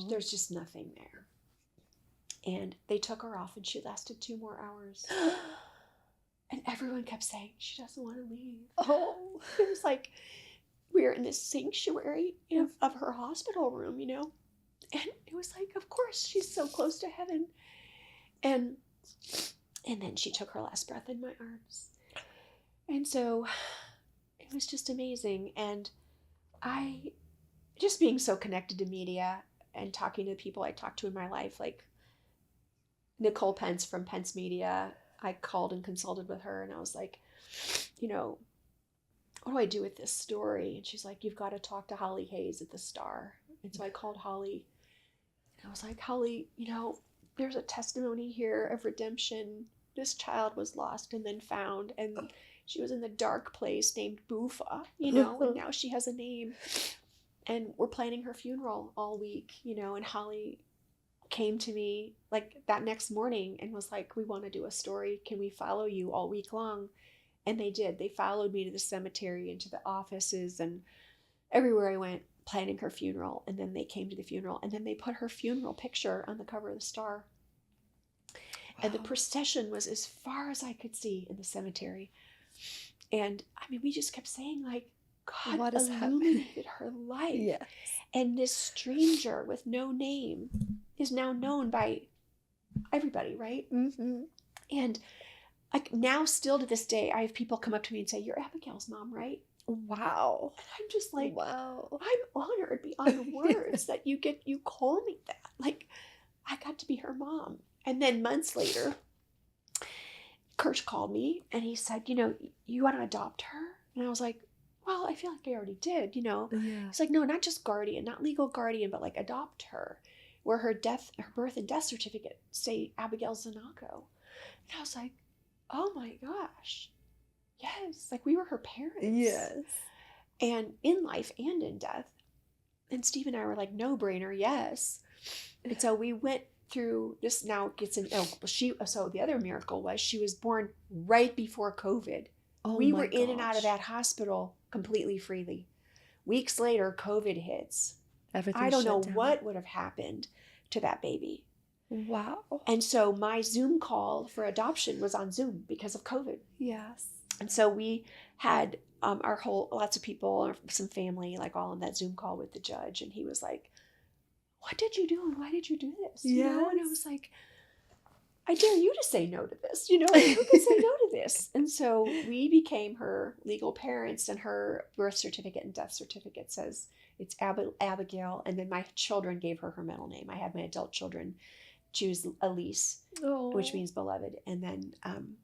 There's just nothing there. And they took her off, and she lasted 2 more hours. And everyone kept saying, she doesn't want to leave. It was like we were in this sanctuary of her hospital room, you know. And it was like, of course, she's so close to heaven. And then she took her last breath in my arms. And so it was just amazing. And I, just being so connected to media and talking to people I talked to in my life, like Nicole Pence from Pence Media, I called and consulted with her, and I was like, you know, what do I do with this story? And she's like, you've got to talk to Holly Hayes at the Star. And so I called Holly, and I was like, Holly, you know, there's a testimony here of redemption. This child was lost and then found, and she was in the dark place named Bufa, you know, and now she has a name. And we're planning her funeral all week, you know, and Holly came to me like that next morning and was like, we want to do a story. Can we follow you all week long? And they did. They followed me to the cemetery and to the offices, and everywhere I went planning her funeral. And then they came to the funeral, and then they put her funeral picture on the cover of the Star. Wow. And the procession was as far as I could see in the cemetery. And I mean, we just kept saying, like, God what illuminated her life. Yes. And this stranger with no name is now known by everybody, right? Mm-hmm. And like now, still to this day, I have people come up to me and say, "You're Abigail's mom, right?" Wow. And I'm just like, wow. I'm honored beyond words that you call me that. Like, I got to be her mom. And then months later, Kirsch called me and he said, you want to adopt her? And I was like, well, I feel like I already did, Yeah. It's like, no, not just guardian, not legal guardian, but like adopt her, where her birth and death certificate say Abigail Znachko. And I was like, oh my gosh. Yes. Like we were her parents. Yes. And in life and in death. And Steve and I were like, no brainer. Yes. And so we went through this. Now gets in. So the other miracle was she was born right before COVID. Oh, we were in and out of that hospital completely freely. Weeks later, COVID hits. Everything I don't know down. What would have happened to that baby. Wow. And so my Zoom call for adoption was on Zoom because of COVID. Yes. And so we had lots of people, some family, like all on that Zoom call with the judge. And he was like, what did you do? And why did you do this? Yes. And I was like, I dare you to say no to this. Who can say no to this? And so we became her legal parents, and her birth certificate and death certificate says it's Abigail. And then my children gave her middle name. I had my adult children choose Elise, which means beloved, and then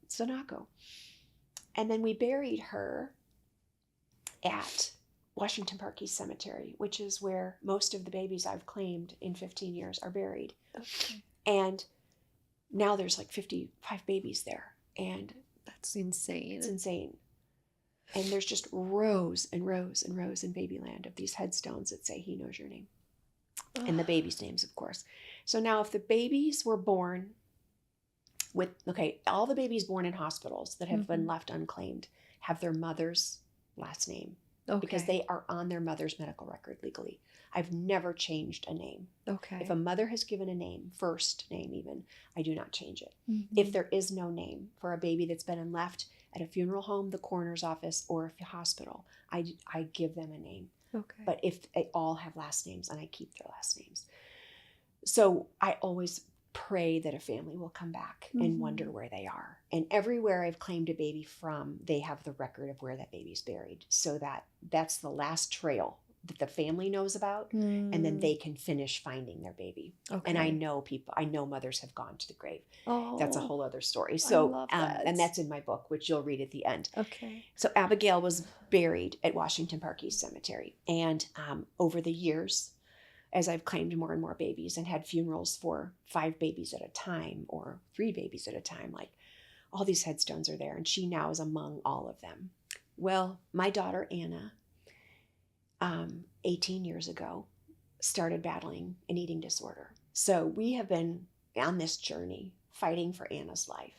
Znachko. And then we buried her at Washington Park East Cemetery, which is where most of the babies I've claimed in 15 years are buried. Okay. And now there's like 55 babies there. And that's insane. It's insane. And there's just rows and rows and rows in Babyland of these headstones that say he knows your name. And the babies' names, of course. So now if the babies were born all the babies born in hospitals that have been left unclaimed have their mother's last name. Okay. Because they are on their mother's medical record legally. I've never changed a name. Okay. If a mother has given a name, first name even, I do not change it. Mm-hmm. If there is no name for a baby that's been left at a funeral home, the coroner's office, or a hospital, I give them a name. Okay. But if they all have last names, and I keep their last names. So I always pray that a family will come back and wonder where they are. And everywhere I've claimed a baby from, they have the record of where that baby's buried. So that's the last trail that the family knows about. And then they can finish finding their baby. Okay. And I know mothers have gone to the grave. Oh, that's a whole other story. So, I love that. And that's in my book, which you'll read at the end. Okay. So Abigail was buried at Washington Park East Cemetery. And over the years, as I've claimed more and more babies and had funerals for 5 babies at a time or 3 babies at a time, like all these headstones are there. And she now is among all of them. Well, my daughter, Anna, 18 years ago, started battling an eating disorder. So we have been on this journey fighting for Anna's life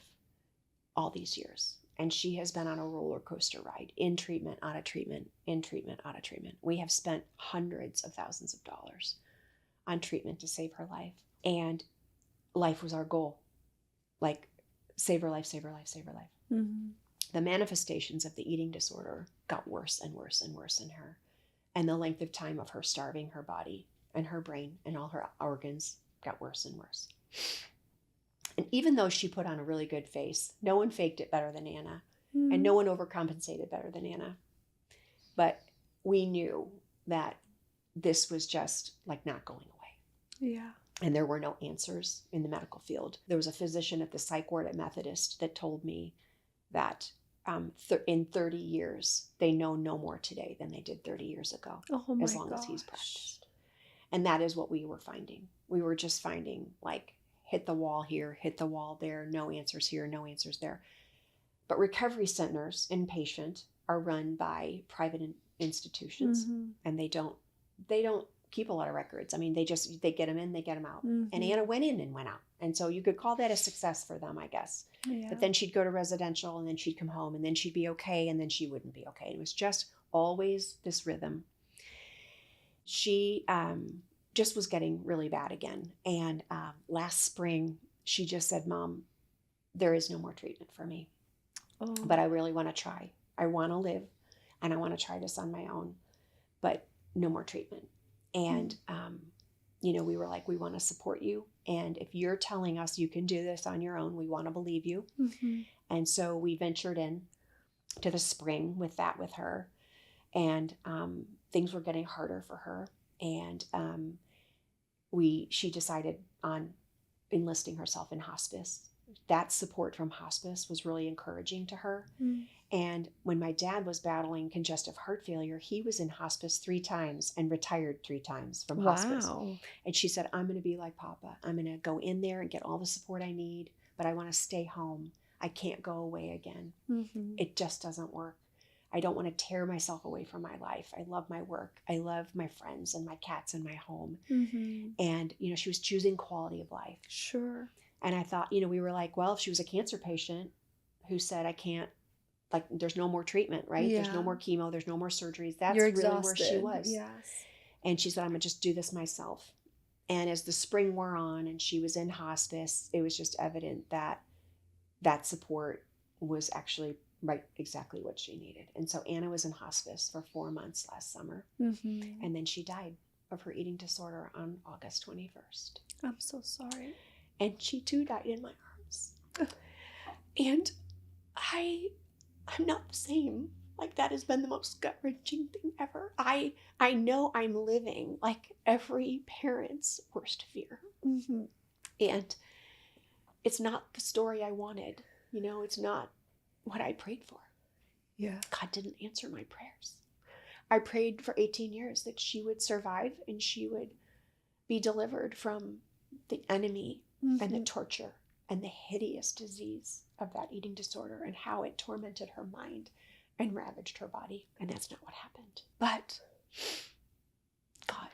all these years. And she has been on a roller coaster ride, in treatment, out of treatment, in treatment, out of treatment. We have spent hundreds of thousands of dollars on treatment to save her life. And life was our goal. Like, save her life, save her life, save her life. Mm-hmm. The manifestations of the eating disorder got worse and worse and worse in her. And the length of time of her starving her body and her brain and all her organs got worse and worse. And even though she put on a really good face, no one faked it better than Anna. And no one overcompensated better than Anna. But we knew that this was just like not going away. Yeah. And there were no answers in the medical field. There was a physician at the psych ward at Methodist that told me that in 30 years, they know no more today than they did 30 years ago, as long as he's practiced. And that is what we were finding. We were just finding, like, hit the wall here, hit the wall there, no answers here, no answers there. But recovery centers, inpatient, are run by private institutions, and they don't keep a lot of records. I mean, they get them in, they get them out. And Anna went in and went out. And so you could call that a success for them, I guess. Yeah. But then she'd go to residential, and then she'd come home, and then she'd be okay, and then she wouldn't be okay. It was just always this rhythm. she just was getting really bad again. And last spring, she just said, Mom, there is no more treatment for me. Oh. But I really want to try. I want to live, and I want to try this on my own, but no more treatment. And, we were like, we want to support you. And if you're telling us you can do this on your own, we want to believe you. Mm-hmm. And so we ventured in to the spring with her. And things were getting harder for her. And she decided on enlisting herself in hospice. That support from hospice was really encouraging to her. Mm. And when my dad was battling congestive heart failure, he was in hospice 3 times and retired 3 times from hospice. And she said, I'm going to be like Papa. I'm going to go in there and get all the support I need, but I want to stay home. I can't go away again. Mm-hmm. It just doesn't work. I don't want to tear myself away from my life. I love my work. I love my friends and my cats and my home. Mm-hmm. And, she was choosing quality of life. Sure. And I thought, we were like, well, if she was a cancer patient who said, I can't, like, there's no more treatment, right? Yeah. There's no more chemo. There's no more surgeries. That's really where she was. Yes. And she said, I'm going to just do this myself. And as the spring wore on and she was in hospice, it was just evident that that support was actually exactly what she needed. And so Anna was in hospice for 4 months last summer. Mm-hmm. And then she died of her eating disorder on August 21st. I'm so sorry. And she too died in my arms. And I'm not the same. Like, that has been the most gut-wrenching thing ever. I know I'm living like every parent's worst fear. Mm-hmm. And it's not the story I wanted. It's not what I prayed for. Yeah. God didn't answer my prayers. I prayed for 18 years that she would survive and she would be delivered from the enemy. Mm-hmm. And the torture and the hideous disease of that eating disorder and how it tormented her mind and ravaged her body. And that's not what happened. But God,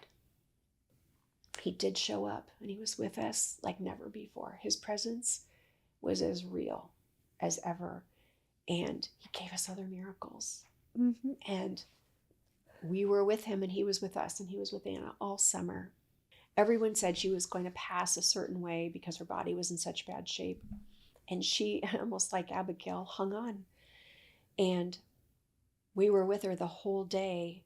he did show up and he was with us like never before. His presence was as real as ever. And he gave us other miracles. Mm-hmm. And we were with him and he was with us and he was with Anna all summer. Everyone said she was going to pass a certain way because her body was in such bad shape. And she, almost like Abigail, hung on. And we were with her the whole day,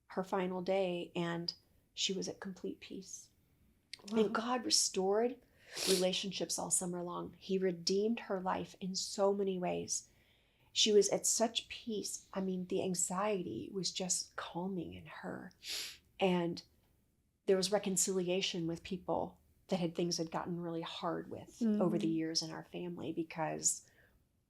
her final day, and she was at complete peace. Wow. And God restored relationships all summer long. He redeemed her life in so many ways. She was at such peace. I mean, the anxiety was just calming in her. And there was reconciliation with people that things had gotten really hard with over the years in our family because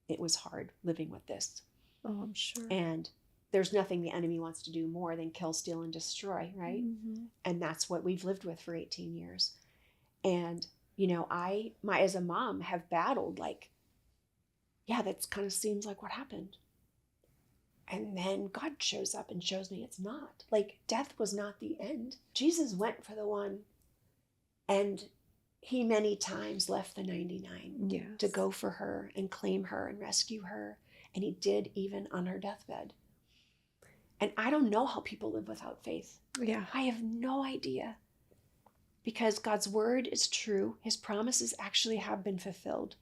it was hard living with this. Oh, I'm sure. And there's nothing the enemy wants to do more than kill, steal, and destroy, right? Mm-hmm. And that's what we've lived with for 18 years. And, I as a mom have battled that kind of seems like what happened. And then God shows up and shows me it's not. Like, death was not the end. Jesus went for the one, and he many times left the 99 to go for her and claim her and rescue her. And he did even on her deathbed. And I don't know how people live without faith. Yeah. I have no idea. Because God's word is true. His promises actually have been fulfilled.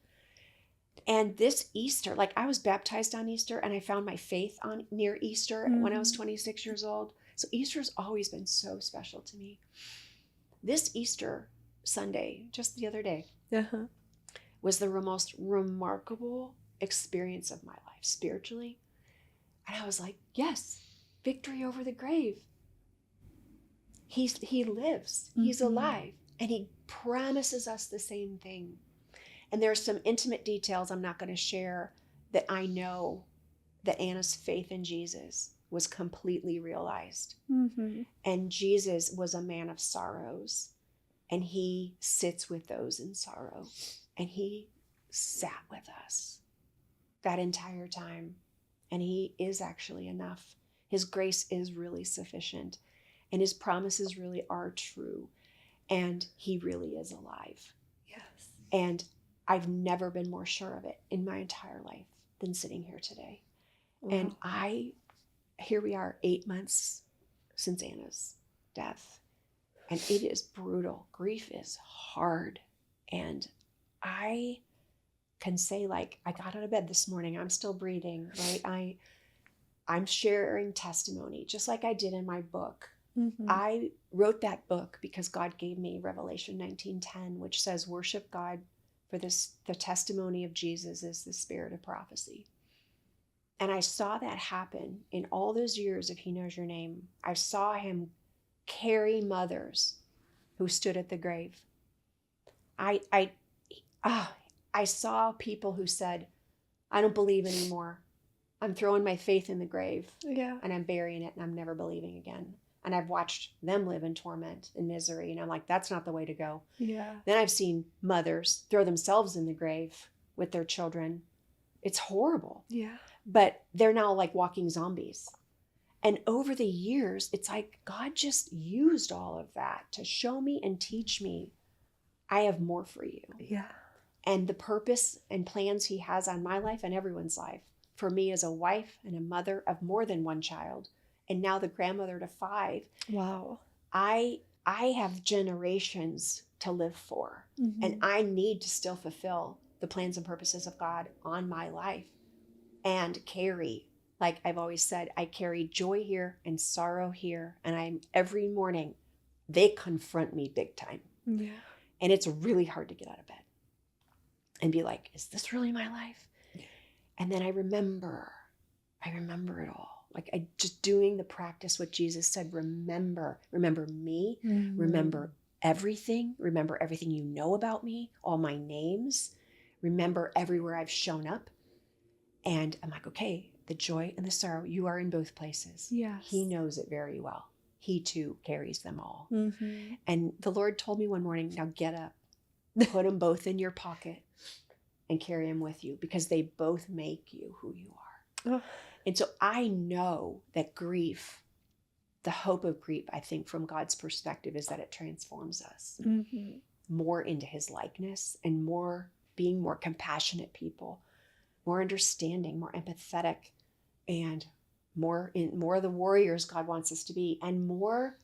And this Easter, I was baptized on Easter and I found my faith near Easter when I was 26 years old. So Easter's always been so special to me. This Easter Sunday, just the other day, was the most remarkable experience of my life spiritually. And I was like, yes, victory over the grave. He lives, he's alive, and he promises us the same thing. And there are some intimate details I'm not going to share that I know that Anna's faith in Jesus was completely realized. Mm-hmm. And Jesus was a man of sorrows, and he sits with those in sorrow. And he sat with us that entire time. And he is actually enough. His grace is really sufficient. And his promises really are true. And he really is alive. Yes. And I've never been more sure of it in my entire life than sitting here today. Wow. And here we are 8 months since Anna's death. And it is brutal. Grief is hard. And I can say, like, I got out of bed this morning. I'm still breathing, right? I'm sharing testimony, just like I did in my book. Mm-hmm. I wrote that book because God gave me Revelation 19:10, which says, worship God, for this, the testimony of Jesus is the spirit of prophecy. And I saw that happen in all those years of He Knows Your Name. I saw Him carry mothers who stood at the grave. I saw people who said, I don't believe anymore. I'm throwing my faith in the grave. Yeah. And I'm burying it, and I'm never believing again. And I've watched them live in torment and misery. And I'm like, that's not the way to go. Yeah. Then I've seen mothers throw themselves in the grave with their children. It's horrible. Yeah. But they're now like walking zombies. And over the years, it's like God just used all of that to show me and teach me, I have more for you. Yeah. And the purpose and plans He has on my life and everyone's life. For me as a wife and a mother of more than one child, and now the grandmother to 5. Wow. I have generations to live for. Mm-hmm. And I need to still fulfill the plans and purposes of God on my life and carry, like I've always said, I carry joy here and sorrow here. And every morning, they confront me big time. Yeah. And it's really hard to get out of bed and be like, is this really my life? Yeah. And then I remember it all. Like I just doing the practice, what Jesus said, remember me, mm-hmm. remember everything you know about me, all my names, remember everywhere I've shown up. And I'm like, okay, the joy and the sorrow, you are in both places. Yes. He knows it very well. He too carries them all. Mm-hmm. And the Lord told me one morning, now get up, put them both in your pocket and carry them with you, because they both make you who you are. Oh. And so I know that grief, the hope of grief, I think from God's perspective, is that it transforms us mm-hmm. more into His likeness and being more compassionate people, more understanding, more empathetic, and more of the warriors God wants us to be, and more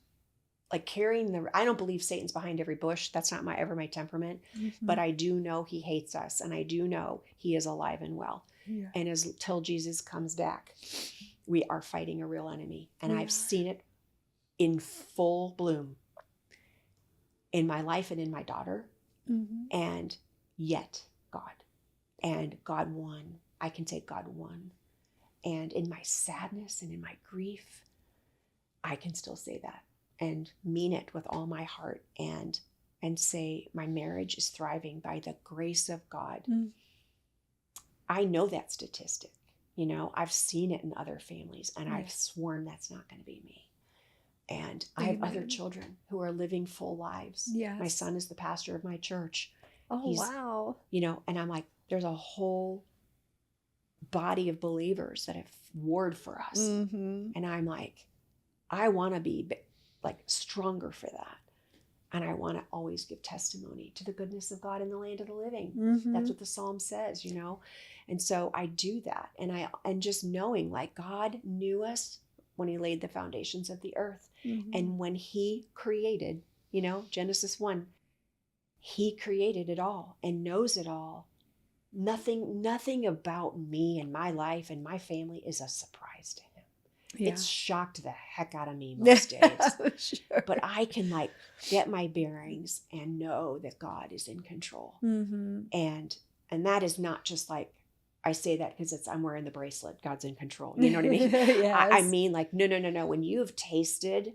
like carrying I don't believe Satan's behind every bush. That's not my temperament, mm-hmm. but I do know he hates us, and I do know he is alive and well. Yeah. And till Jesus comes back, we are fighting a real enemy. And I've seen it in full bloom in my life and in my daughter. Mm-hmm. And yet God won. I can say God won. And in my sadness and in my grief, I can still say that and mean it with all my heart and say my marriage is thriving by the grace of God. Mm. I know that statistic. I've seen it in other families, and I've sworn that's not going to be me. And I have other children who are living full lives. Yes. My son is the pastor of my church. Oh, wow. And I'm like, there's a whole body of believers that have warred for us. Mm-hmm. And I'm like, I want to be like stronger for that. And I want to always give testimony to the goodness of God in the land of the living. Mm-hmm. That's what the Psalm says, And so I do that. And just knowing like God knew us when He laid the foundations of the earth. Mm-hmm. And when He created, Genesis 1, He created it all and knows it all. Nothing about me and my life and my family is a surprise to Him. Yeah. It's shocked the heck out of me most days. Sure. But I can like get my bearings and know that God is in control. Mm-hmm. And that is not just like, I say that because I'm wearing the bracelet, God's in control. You know what I mean? Yes. I mean like, no. When you've tasted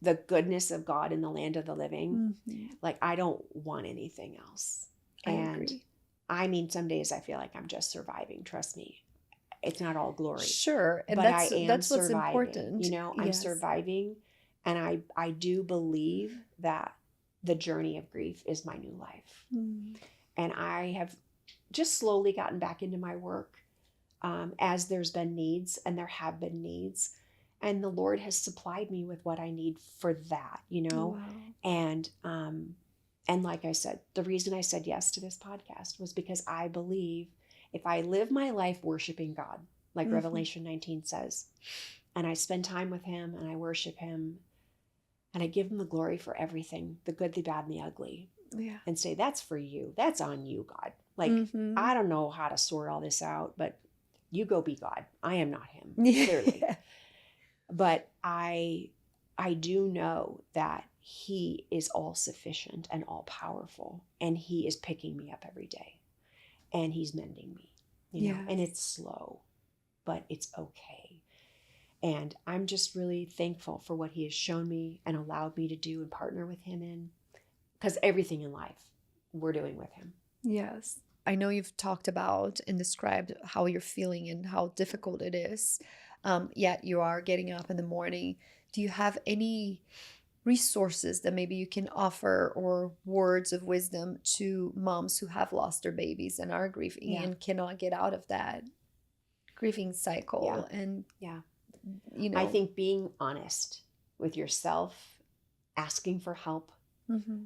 the goodness of God in the land of the living, mm-hmm. like I don't want anything else. I agree. I mean, some days I feel like I'm just surviving. Trust me. It's not all glory. Sure. And that's what's important. I'm surviving. And I do believe that the journey of grief is my new life. Mm. And I have just slowly gotten back into my work as there's been needs, and there have been needs. And the Lord has supplied me with what I need for that, Wow. And like I said, the reason I said yes to this podcast was because I believe if I live my life worshiping God, like mm-hmm. Revelation 19 says, And I spend time with him and I worship him. And I give him the glory for everything, the good, the bad, and the ugly. Yeah. And say, that's for you. That's on you, God. Like, I don't know how to sort all this out, but you go be God. I am not him, clearly. But I do know that he is all sufficient and all powerful. And he is picking me up every day. And he's mending me, you know, and it's slow, but it's okay. And I'm just really thankful for what he has shown me and allowed me to do and partner with him in. Because everything in life we're doing with him. Yes. I know you've talked about and described how you're feeling and how difficult it is. Yet you are getting up in the morning. Do you have any resources that maybe you can offer or words of wisdom to moms who have lost their babies and are grieving and cannot get out of that grieving cycle? And you know, I think being honest with yourself, asking for help,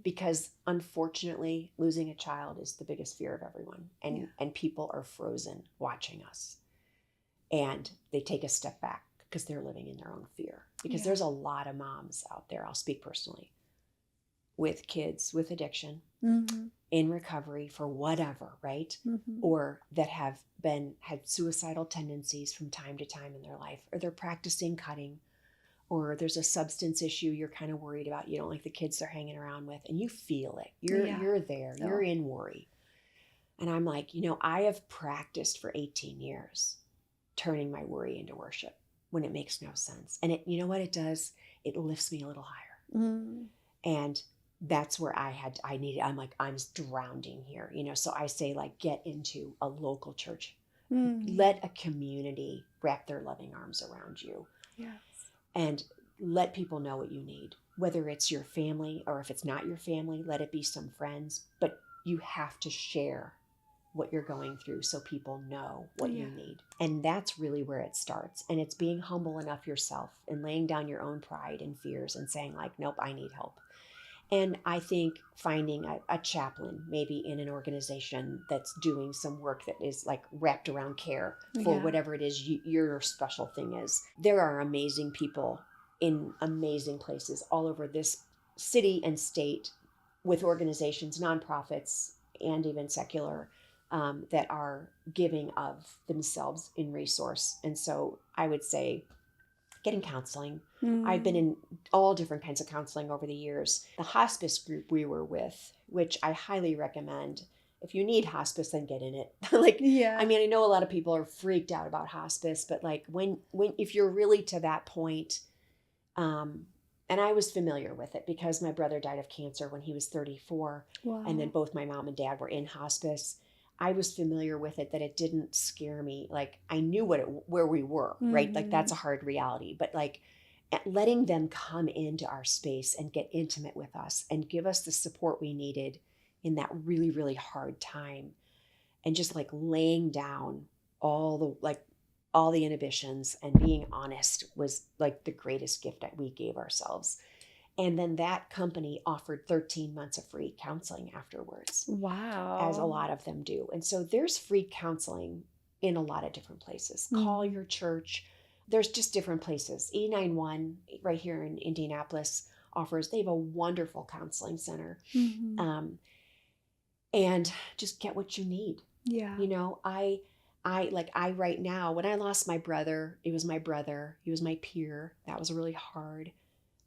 because unfortunately losing a child is the biggest fear of everyone, and people are frozen watching us, and they take a step back because they're living in their own fear, because there's a lot of moms out there, I'll speak personally, with kids with addiction, in recovery for whatever, right? Or that have had suicidal tendencies from time to time in their life, or they're practicing cutting, or there's a substance issue you're kind of worried about. You don't like the kids they're hanging around with, and you feel it. You're there. You're in worry. And I'm like, you know, I have practiced for 18 years turning my worry into worship when it makes no sense. And it, you know what it does? It lifts me a little higher. And that's where I'm like, I'm drowning here, you know? So I say, like, get into a local church. Let a community wrap their loving arms around you. And let people know what you need, whether it's your family or if it's not your family, let it be some friends, but you have to share what you're going through so people know what you need. And that's really where it starts. And it's being humble enough yourself and laying down your own pride and fears and saying, like, nope, I need help. And I think finding a chaplain, maybe in an organization that's doing some work that is like wrapped around care for whatever it is your special thing is. There are amazing people in amazing places all over this city and state with organizations, nonprofits, and even secular, that are giving of themselves in resource. And so I would say, getting counseling. I've been in all different kinds of counseling over the years. The hospice group we were with, which I highly recommend. If you need hospice, then get in it. I mean, I know a lot of people are freaked out about hospice, but like if you're really to that point, and I was familiar with it because my brother died of cancer when he was 34. And then both my mom and dad were in hospice. I was familiar with it, that it didn't scare me. Like, I knew where we were, right? Like, that's a hard reality, but like letting them come into our space and get intimate with us and give us the support we needed in that really, really hard time. And just like laying down all the inhibitions and being honest was like the greatest gift that we gave ourselves. And then that company offered 13 months of free counseling afterwards. Wow. As a lot of them do. And so there's free counseling in a lot of different places. Call your church. There's just different places. E91 right here in Indianapolis they have a wonderful counseling center. And just get what you need. Yeah. You know, I right now, when I lost my brother, it was my brother. He was my peer. That was really hard.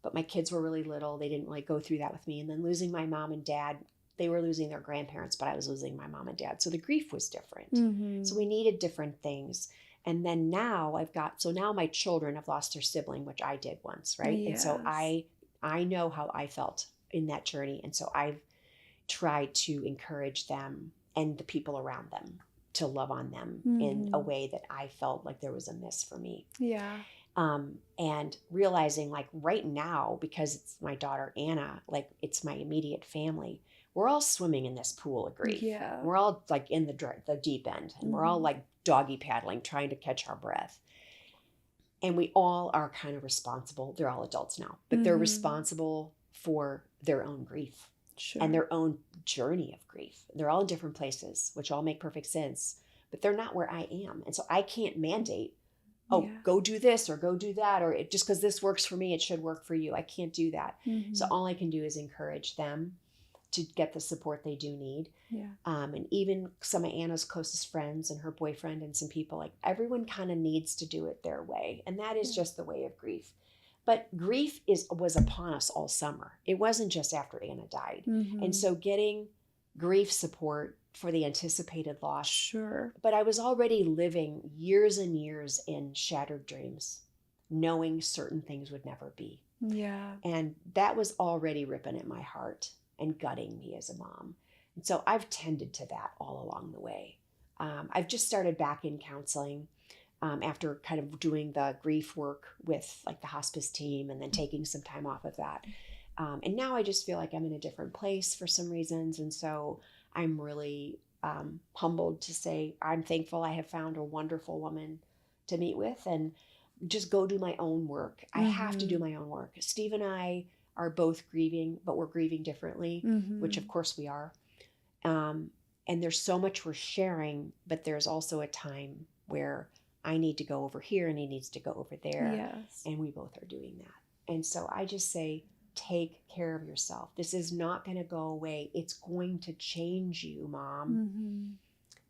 But my kids were really little. They didn't go through that with me. And then losing my mom and dad, they were losing their grandparents, but I was losing my mom and dad. So the grief was different. So we needed different things. And then now now my children have lost their sibling, which I did once, right? Yes. And so I know how I felt in that journey. And so I've tried to encourage them and the people around them to love on them in a way that I felt like there was a miss for me. Yeah. And realizing, like, right now, because it's my daughter Anna, like, it's my immediate family, we're all swimming in this pool of grief. Yeah. We're all like in the deep end, and we're all like doggy paddling, trying to catch our breath. And we all are kind of responsible. They're all adults now, but they're responsible for their own grief and their own journey of grief. They're all in different places, which all make perfect sense, but they're not where I am. And so I can't mandate oh, go do this or go do that, or just because this works for me, it should work for you. I can't do that. So all I can do is encourage them to get the support they do need. And even some of Anna's closest friends and her boyfriend and some people, like everyone kind of needs to do it their way. And that is just the way of grief. But grief was upon us all summer. It wasn't just after Anna died. And so getting grief support for the anticipated loss. Sure. But I was already living years and years in shattered dreams, knowing certain things would never be. Yeah. And that was already ripping at my heart and gutting me as a mom. And so I've tended to that all along the way. I've just started back in counseling after kind of doing the grief work with like the hospice team and then taking some time off of that. And now I just feel like I'm in a different place for some reasons. And so I'm really humbled to say I'm thankful I have found a wonderful woman to meet with and just go do my own work. I have to do my own work. Steve and I are both grieving, but we're grieving differently, which of course we are. And there's so much we're sharing, but there's also a time where I need to go over here and he needs to go over there. Yes. And we both are doing that. And so I just say, take care of yourself. This is not going to go away. It's going to change you, Mom.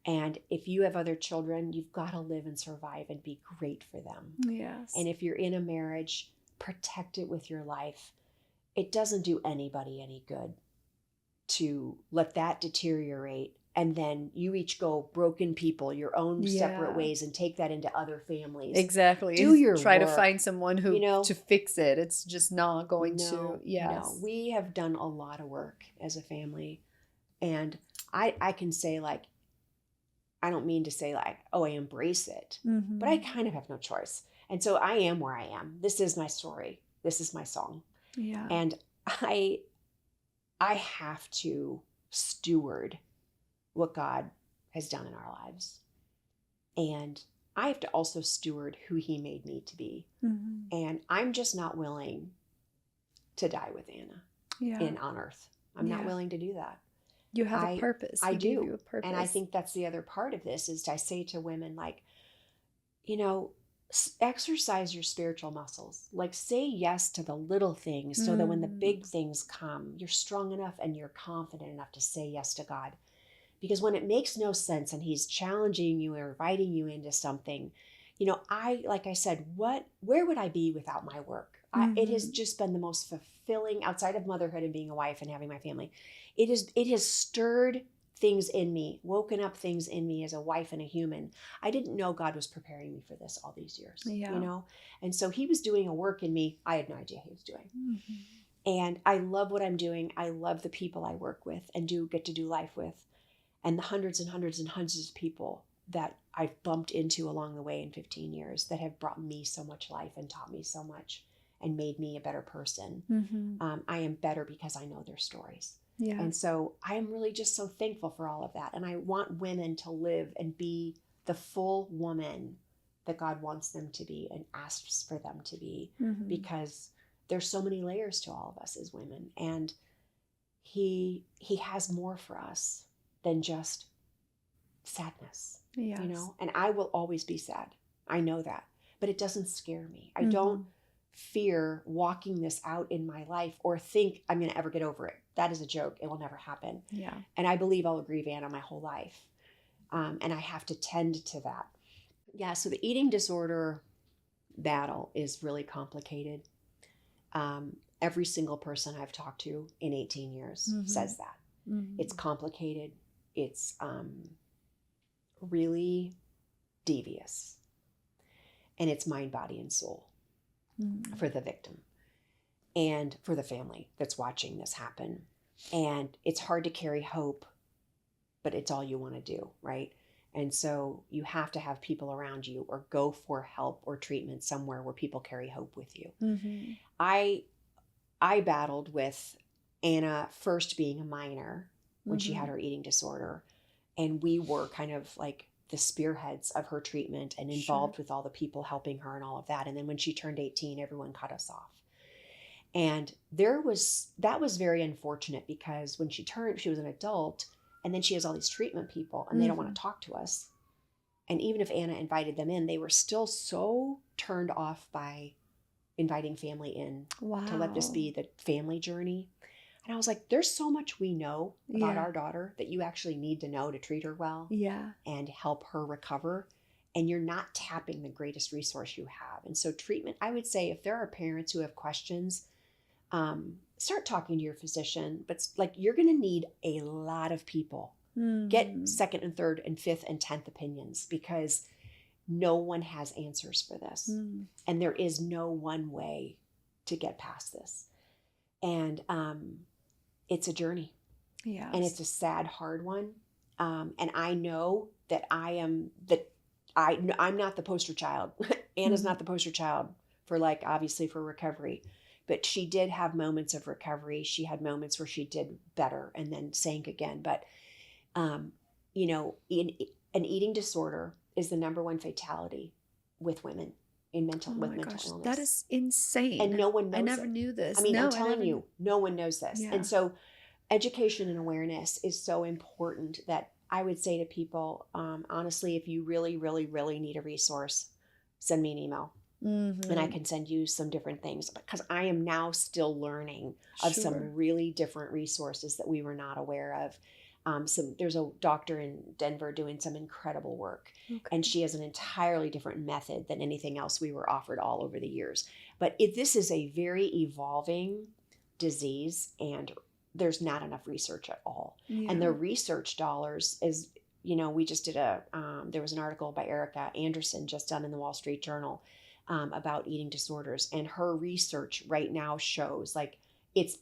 And if you have other children, you've got to live and survive and be great for them. Yes. And if you're in a marriage, protect it with your life. It doesn't do anybody any good to let that deteriorate. And then you each go broken people, your own separate ways, and take that into other families. Exactly. Do your Try work. to find someone who to fix it. It's just not going to. Yes. No, we have done a lot of work as a family, and I can say like, I don't mean to say like, oh, I embrace it, but I kind of have no choice. And so I am where I am. This is my story. This is my song. Yeah. And I have to steward what God has done in our lives. And I have to also steward who he made me to be. And I'm just not willing to die with Anna on earth. I'm not willing to do that. You have a purpose. I do. You a purpose. And I think that's the other part of this is I say to women like, you know, exercise your spiritual muscles. Like say yes to the little things so that when the big things come, you're strong enough and you're confident enough to say yes to God. Because when it makes no sense and he's challenging you or inviting you into something, you know, like I said, where would I be without my work? It has just been the most fulfilling outside of motherhood and being a wife and having my family. It has stirred things in me, woken up things in me as a wife and a human. I didn't know God was preparing me for this all these years, you know? And so he was doing a work in me I had no idea he was doing. And I love what I'm doing. I love the people I work with and get to do life with. And the hundreds and hundreds and hundreds of people that I've bumped into along the way in 15 years that have brought me so much life and taught me so much and made me a better person. I am better because I know their stories. Yeah. And so I am really just so thankful for all of that. And I want women to live and be the full woman that God wants them to be and asks for them to be, because there's so many layers to all of us as women. And he has more for us than just sadness, you know? And I will always be sad. I know that, but it doesn't scare me. I don't fear walking this out in my life or think I'm going to ever get over it. That is a joke. It will never happen. Yeah. And I believe I'll grieve Anna my whole life. And I have to tend to that. Yeah. So the eating disorder battle is really complicated. Every single person I've talked to in 18 years says that. It's complicated. It's really devious. And it's mind, body, and soul for the victim and for the family that's watching this happen. And it's hard to carry hope, but it's all you want to do, right? And so you have to have people around you or go for help or treatment somewhere where people carry hope with you. I battled with Anna first being a minor when she had her eating disorder. And we were kind of like the spearheads of her treatment and involved with all the people helping her and all of that. And then when she turned 18, everyone cut us off. And that was very unfortunate because when she was an adult and then she has all these treatment people and they don't want to talk to us. And even if Anna invited them in, they were still so turned off by inviting family in to let this be the family journey. And I was like, there's so much we know about our daughter that you actually need to know to treat her well and help her recover. And you're not tapping the greatest resource you have. And so treatment, I would say if there are parents who have questions, start talking to your physician. But like, you're going to need a lot of people. Get second and third and fifth and 10th opinions, because no one has answers for this. And there is no one way to get past this. And it's a journey. Yeah. And it's a sad, hard one. And I know that I'm not the poster child. Anna's not the poster child for, like, obviously for recovery. But she did have moments of recovery. She had moments where she did better and then sank again. But, you know, an eating disorder is the number one fatality with women with mental illness. That is insane. And no one knows. I never knew this. I mean, I'm telling you, no one knows this. Yeah. And so education and awareness is so important that I would say to people, honestly, if you really, really, really need a resource, send me an email. And I can send you some different things, because I am now still learning of some really different resources that we were not aware of. There's a doctor in Denver doing some incredible work, and she has an entirely different method than anything else we were offered all over the years. But this is a very evolving disease, and there's not enough research at all. Yeah. And the research dollars is, you know, we just did there was an article by Erica Anderson just done in the Wall Street Journal about eating disorders, and her research right now shows, like, it's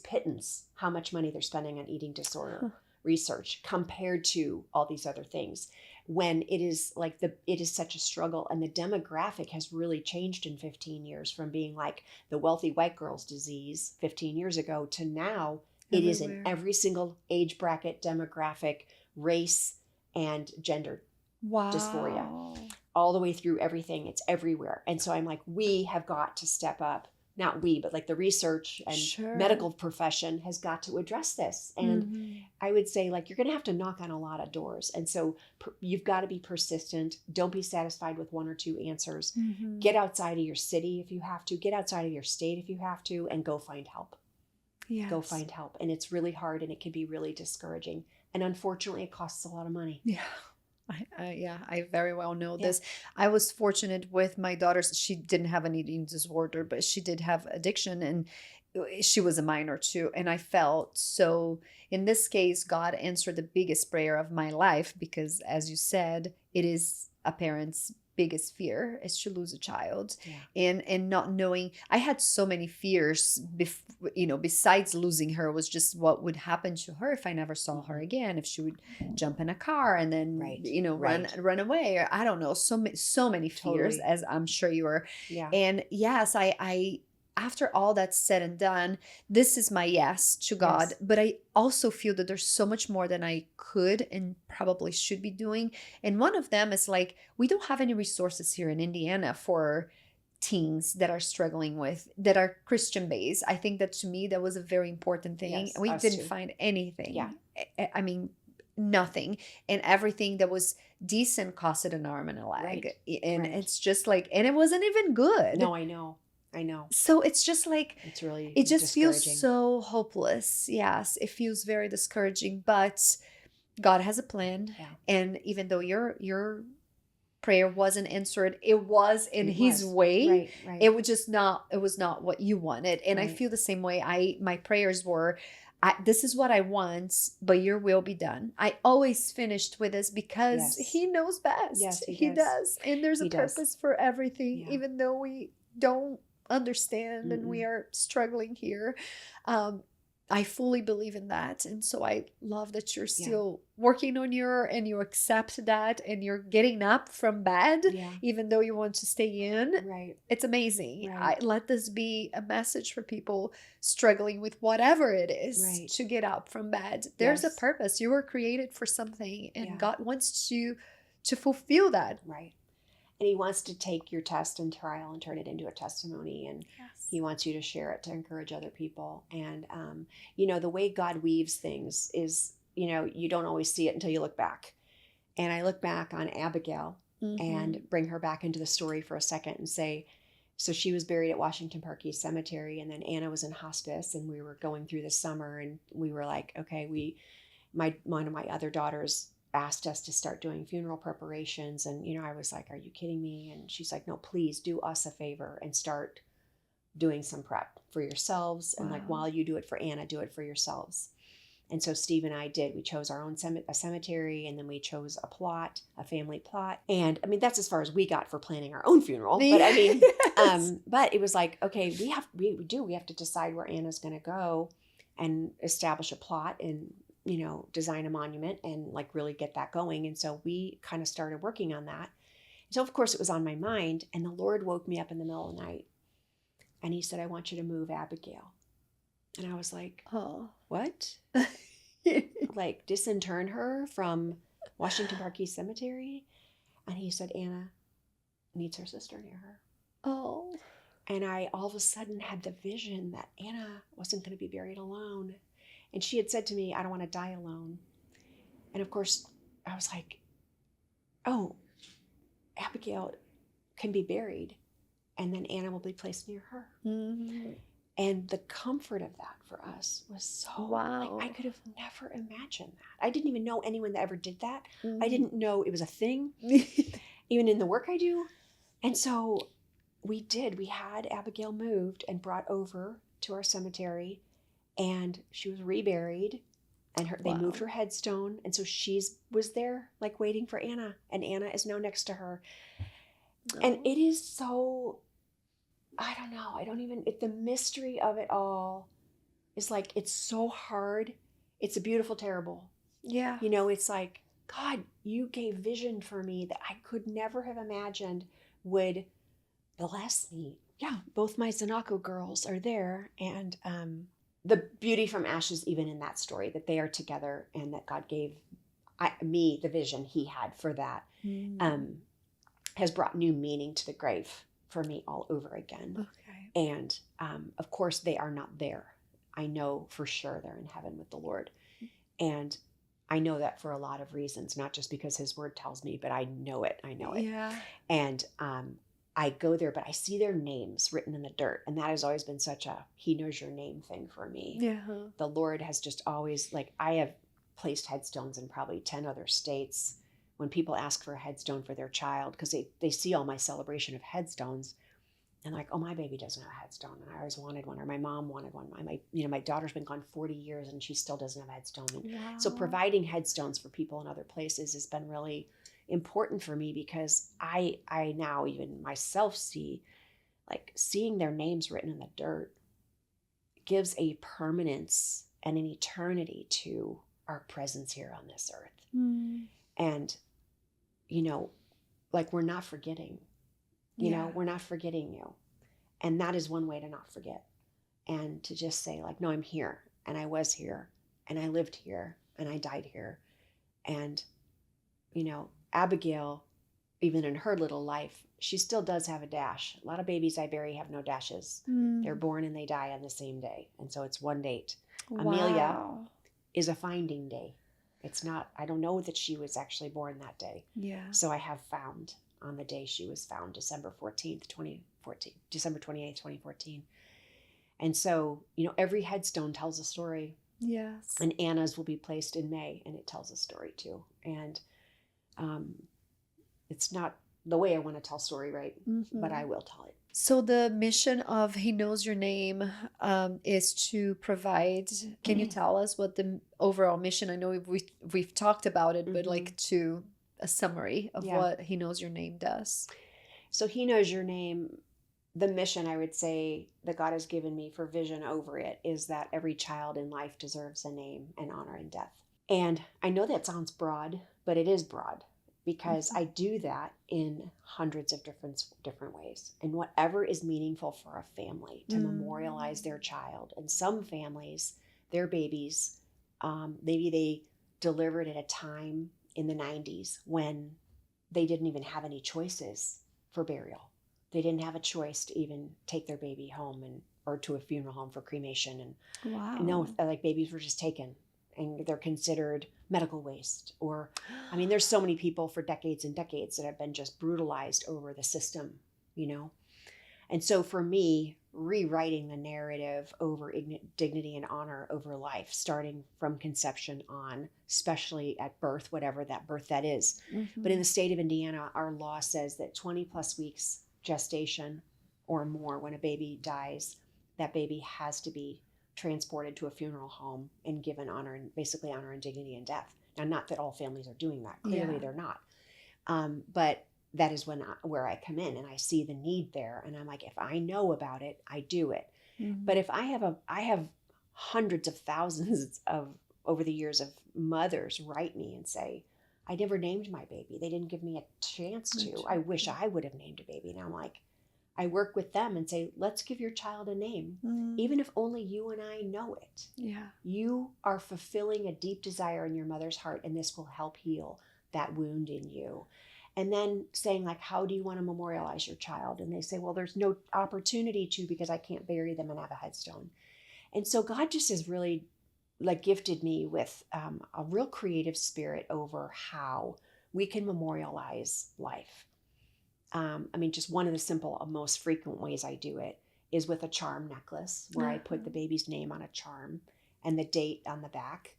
pittance how much money they're spending on eating disorder research compared to all these other things, when it is like it is such a struggle. And the demographic has really changed in 15 years, from being like the wealthy white girl's disease 15 years ago to now it is in every single age bracket, demographic, race, and gender dysphoria, all the way through everything. It's everywhere. And so I'm like, we have got to step up. Not we, but like the research and medical profession has got to address this. And I would say, like, you're going to have to knock on a lot of doors. And so you've got to be persistent. Don't be satisfied with one or two answers. Get outside of your city if you have to. Get outside of your state if you have to, and go find help. Yes. Go find help. And it's really hard, and it can be really discouraging. And unfortunately, it costs a lot of money. Yeah. I very well know this. I was fortunate with my daughters. She didn't have an eating disorder, but she did have addiction, and she was a minor too. And I felt so, in this case, God answered the biggest prayer of my life, because, as you said, it is a parent's biggest fear is to lose a child. And not knowing, I had so many fears, besides losing her, was just what would happen to her if I never saw her again, if she would jump in a car and then run away, or I don't know, so many fears, as I'm sure you are. And yes, I after all that's said and done, this is my yes to God. Yes. But I also feel that there's so much more than I could and probably should be doing. And one of them is, like, we don't have any resources here in Indiana for teens that are struggling with, that are Christian based. I think that, to me, that was a very important thing. Yes, we didn't find anything. I mean, nothing. And everything that was decent costed an arm and a leg. And it's just like, and it wasn't even good. No, I know. So it's just like, it's really, it just feels so hopeless. Yes, it feels very discouraging, but God has a plan. And even though your prayer wasn't answered, it was in His way. Right. It was not what you wanted. And I feel the same way. My prayers were, this is what I want, but your will be done. I always finished with this, because He knows best. Yes, He does. And there's a purpose for everything, even though we don't understand and we are struggling here. I fully believe in that. And so I love that you're still working on and you accept that, and you're getting up from bed, even though you want to stay in. It's amazing. Let this be a message for people struggling with whatever it is to get up from bed. There's a purpose. You were created for something, and God wants to fulfill that. And He wants to take your test and trial and turn it into a testimony. And He wants you to share it to encourage other people. And, the way God weaves things is, you don't always see it until you look back. And I look back on Abigail and bring her back into the story for a second and say, so she was buried at Washington Park East Cemetery, and then Anna was in hospice, and we were going through the summer, and we were like, okay, one of my other daughters asked us to start doing funeral preparations, and I was like, are you kidding me? And she's like, no, please do us a favor and start doing some prep for yourselves, and like while you do it for Anna, do it for yourselves. And so Steve and I did. We chose our own cemetery, and then we chose a family plot. And I mean, that's as far as we got for planning our own funeral. But I mean, but it was like, okay, we have to decide where Anna's going to go and establish a plot and, design a monument and like really get that going. And so we kind of started working on that. So of course it was on my mind, and the Lord woke me up in the middle of the night and he said, I want you to move Abigail. And I was like, oh, what? Like disinter her from Washington Park East Cemetery? And he said, Anna needs her sister near her. Oh. And I all of a sudden had the vision that Anna wasn't going to be buried alone. And she had said to me, I don't want to die alone. And of course, I was like, oh, Abigail can be buried, and then Anna will be placed near her. Mm-hmm. And the comfort of that for us was so, wow. I could have never imagined that. I didn't even know anyone that ever did that. Mm-hmm. I didn't know it was a thing, even in the work I do. And so we did. We had Abigail moved and brought over to our cemetery, and she was reburied, and they moved her headstone. And so was there like waiting for Anna, and Anna is now next to her. Oh. And it is so, I don't know. The mystery of it all is like, it's so hard. It's a beautiful, terrible. Yeah. It's like, God, you gave vision for me that I could never have imagined would bless me. Yeah. Both my Znachko girls are there. And the beauty from ashes, even in that story, that they are together and that God gave me the vision he had for that, has brought new meaning to the grave for me all over again. Okay. And of course they are not there. I know for sure they're in heaven with the Lord. And I know that for a lot of reasons, not just because his word tells me, but I know it. Yeah. And I go there, but I see their names written in the dirt. And that has always been such a, he knows your name thing for me. Yeah. The Lord has just always, like, I have placed headstones in probably 10 other states. When people ask for a headstone for their child, because they see all my celebration of headstones, and like, oh, my baby doesn't have a headstone, and I always wanted one, or my mom wanted one. My daughter's been gone 40 years, and she still doesn't have a headstone. And so providing headstones for people in other places has been really important for me, because I now even myself see, like, seeing their names written in the dirt gives a permanence and an eternity to our presence here on this earth. And, like, we're not forgetting, we're not forgetting you. And that is one way to not forget. And to just say, like, no, I'm here, and I was here, and I lived here, and I died here. And, Abigail, even in her little life, she still does have a dash. A lot of babies I bury have no dashes. They're born and they die on the same day. And so it's one date. Wow. Amelia is a finding day. It's not, I don't know that she was actually born that day. Yeah. So I have found on the day she was found, December 28th, 2014. And so, every headstone tells a story. Yes. And Anna's will be placed in May, and it tells a story too. And it's not the way I want to tell story, right? Mm-hmm. But I will tell it. So the mission of He Knows Your Name is to provide. Can you tell us what the overall mission? I know we've talked about it, but like to a summary of what He Knows Your Name does. So He Knows Your Name. The mission, I would say, that God has given me for vision over it is that every child in life deserves a name and honor in death. And I know that sounds broad, but it is broad, because I do that in hundreds of different ways. And whatever is meaningful for a family to memorialize their child. And some families, their babies, maybe they delivered at a time in the 90s when they didn't even have any choices for burial. They didn't have a choice to even take their baby home or to a funeral home for cremation. And no, like, babies were just taken. and they're considered medical waste. Or, I mean, there's so many people for decades and decades that have been just brutalized over the system, you know? And so for me, rewriting the narrative over dignity and honor over life, starting from conception on, especially at birth, whatever that birth that is. Mm-hmm. But in the state of Indiana, our law says that 20 plus weeks gestation or more, when a baby dies, that baby has to be transported to a funeral home and given honor and basically honor and dignity in death. Now, not that all families are doing that. Clearly, they're not. But that is where I come in and I see the need there. And I'm like, if I know about it, I do it. Mm-hmm. But if I have hundreds of thousands of, over the years, of mothers write me and say, I never named my baby. They didn't give me a chance to. I wish I would have named a baby. And I'm like, I work with them and say, let's give your child a name, even if only you and I know it. Yeah. You are fulfilling a deep desire in your mother's heart, and this will help heal that wound in you. And then saying, like, how do you want to memorialize your child? And they say, well, there's no opportunity to, because I can't bury them and have a headstone. And so God just has really like gifted me with a real creative spirit over how we can memorialize life. I mean, just one of the simple, most frequent ways I do it is with a charm necklace, where I put the baby's name on a charm and the date on the back,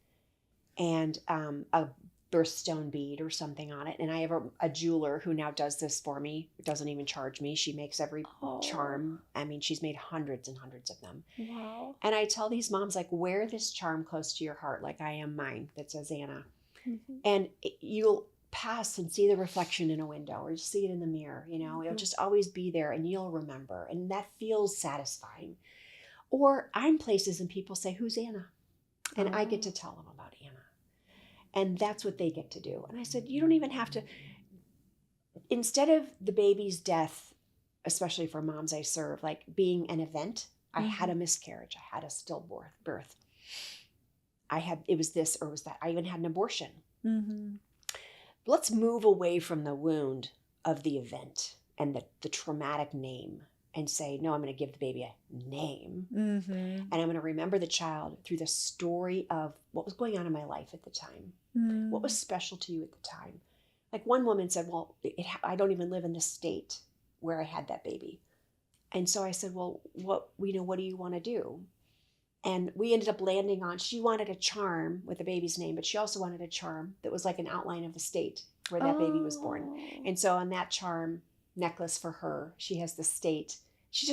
and a birthstone bead or something on it. And I have a jeweler who now does this for me. Doesn't even charge me. She makes every charm. I mean, she's made hundreds and hundreds of them. Wow. And I tell these moms, like, wear this charm close to your heart, like I am mine, that says Anna. Mm-hmm. And you'll pass and see the reflection in a window, or you see it in the mirror, you know, it'll just always be there and you'll remember. And that feels satisfying. Or I'm places and people say, who's Anna? And I get to tell them about Anna. And that's what they get to do. And I said, you don't even have to, instead of the baby's death, especially for moms I serve, like being an event, I had a miscarriage, I had a stillbirth, it was this or was that, I even had an abortion. Mm-hmm. Let's move away from the wound of the event and the traumatic name and say, no, I'm going to give the baby a name. Mm-hmm. And I'm going to remember the child through the story of what was going on in my life at the time. Mm. What was special to you at the time? Like one woman said, well, I don't even live in the state where I had that baby. And so I said, well, what do you want to do? And we ended up landing on, she wanted a charm with the baby's name, but she also wanted a charm that was like an outline of the state where that baby was born. And so on that charm necklace for her, she has the state.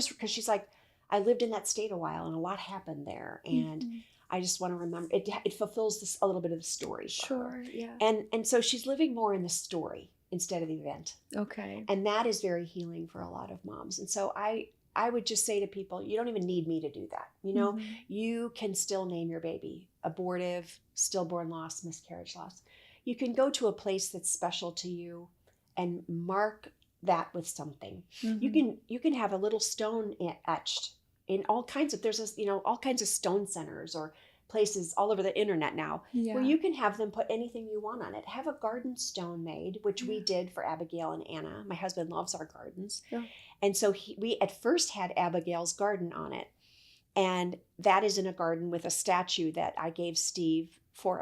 Because she's like, I lived in that state a while and a lot happened there. And I just want to remember, it fulfills a little bit of the story. Sure, yeah. And so she's living more in the story instead of the event. Okay. And that is very healing for a lot of moms. And so I would just say to people, you don't even need me to do that. You know, you can still name your baby abortive, stillborn loss, miscarriage loss. You can go to a place that's special to you and mark that with something. Mm-hmm. You can have a little stone etched in all kinds of, all kinds of stone centers or places all over the internet now, where you can have them put anything you want on it. Have a garden stone made, which we did for Abigail and Anna. My husband loves our gardens. Yeah. And so we at first had Abigail's garden on it. And that is in a garden with a statue that I gave Steve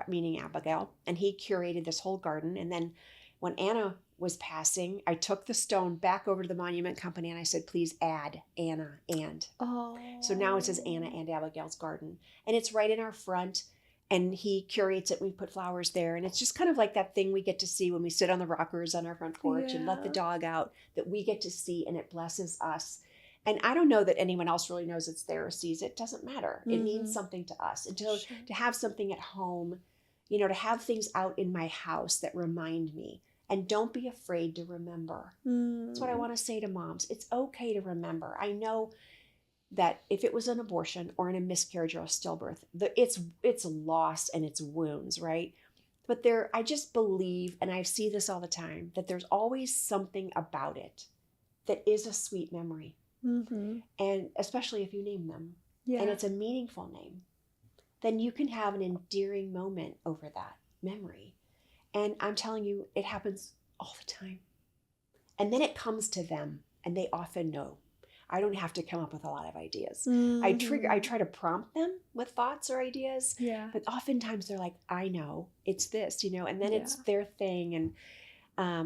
meaning Abigail. And he curated this whole garden. And then when Anna was passing, I took the stone back over to the monument company and I said, please add Anna and. Oh. So now it says Anna and Abigail's garden. And it's right in our front. And he curates it. We put flowers there. And it's just kind of like that thing we get to see when we sit on the rockers on our front porch and let the dog out, that we get to see, and it blesses us. And I don't know that anyone else really knows it's there or sees it. It doesn't matter. It means something to us. And to have something at home, to have things out in my house that remind me. And don't be afraid to remember. That's what I want to say to moms. It's okay to remember. I know that if it was an abortion or in a miscarriage or a stillbirth, it's loss and it's wounds, right? But I just believe, and I see this all the time, that there's always something about it that is a sweet memory. Mm-hmm. And especially if you name them, and it's a meaningful name, then you can have an endearing moment over that memory. And I'm telling you, it happens all the time. And then it comes to them, and they often know. I don't have to come up with a lot of ideas. Mm-hmm. I try to prompt them, with thoughts or ideas. Yeah. But oftentimes they're like, I know it's this, and then it's their thing. And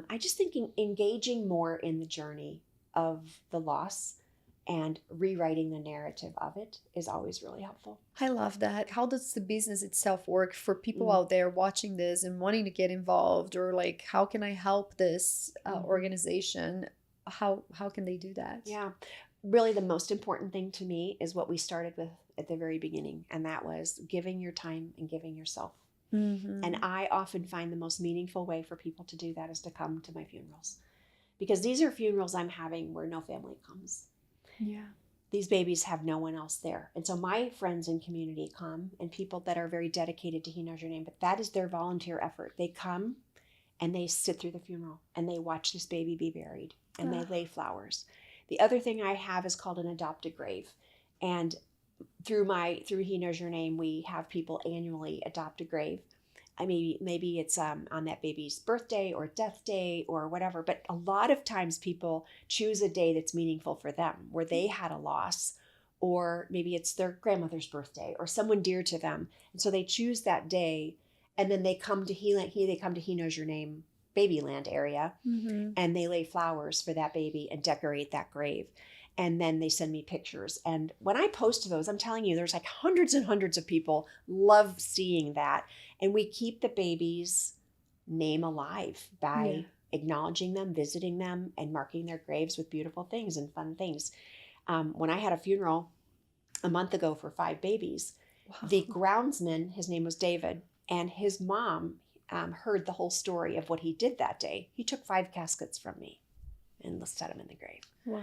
I just think engaging more in the journey of the loss and rewriting the narrative of it is always really helpful. I love that. How does the business itself work for people out there watching this and wanting to get involved, or like, how can I help this organization? How can they do that? Yeah. Really, the most important thing to me is what we started with at the very beginning, and that was giving your time and giving yourself. And I often find the most meaningful way for people to do that is to come to my funerals, because these are funerals I'm having where no family comes. Yeah. These babies have no one else there. And so my friends and community come, and people that are very dedicated to He Knows Your Name, but that is their volunteer effort. They come and they sit through the funeral and they watch this baby be buried and they lay flowers. The other thing I have is called an adopt a grave. And through He Knows Your Name, we have people annually adopt a grave. Maybe it's on that baby's birthday or death day or whatever. But a lot of times people choose a day that's meaningful for them, where they had a loss, or maybe it's their grandmother's birthday or someone dear to them. And so they choose that day, and then they come to He Knows Your Name Babyland area, and they lay flowers for that baby and decorate that grave. And then they send me pictures. And when I post those, I'm telling you, there's like hundreds and hundreds of people love seeing that. And we keep the baby's name alive by acknowledging them, visiting them, and marking their graves with beautiful things and fun things. When I had a funeral a month ago for 5 babies, the groundsman, his name was David, and his mom heard the whole story of what he did that day. He took 5 caskets from me and set them in the grave. Wow.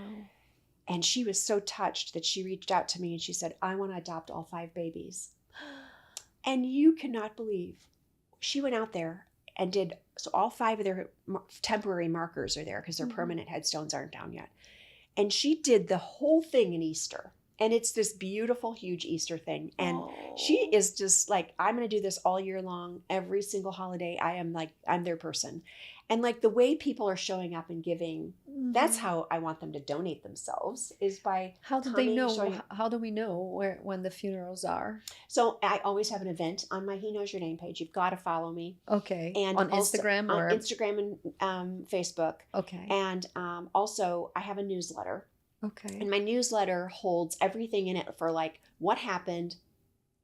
And she was so touched that she reached out to me and she said, I want to adopt all 5 babies. And you cannot believe, she went out there and did, so all 5 of their temporary markers are there because their permanent headstones aren't down yet. And she did the whole thing in Easter. And it's this beautiful, huge Easter thing. And she is just like, I'm going to do this all year long, every single holiday. I'm their person. And like the way people are showing up and giving, that's how I want them to donate themselves, is by How do they know? How do we know when the funerals are? So I always have an event on my He Knows Your Name page. You've got to follow me. Okay. And on Instagram or? On Instagram and Facebook. Okay. And also I have a newsletter. Okay. And my newsletter holds everything in it for like what happened,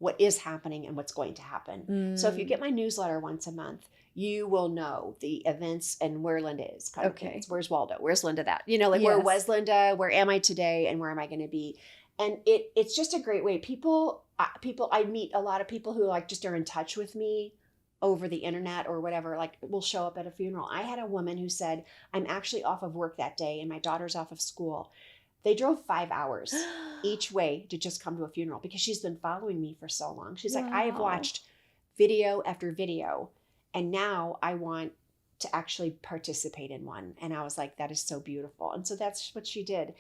what is happening, and what's going to happen. So if you get my newsletter once a month, you will know the events and where Linda is. Okay. Where's Waldo? Where's Linda that? Where was Linda? Where am I today? And where am I going to be? And it's just a great way. I meet a lot of people who like just are in touch with me over the internet or whatever, like will show up at a funeral. I had a woman who said, I'm actually off of work that day and my daughter's off of school. They drove 5 hours each way to just come to a funeral because she's been following me for so long. She's like, I have watched video after video, and now I want to actually participate in one. And I was like, that is so beautiful. And so that's what she did.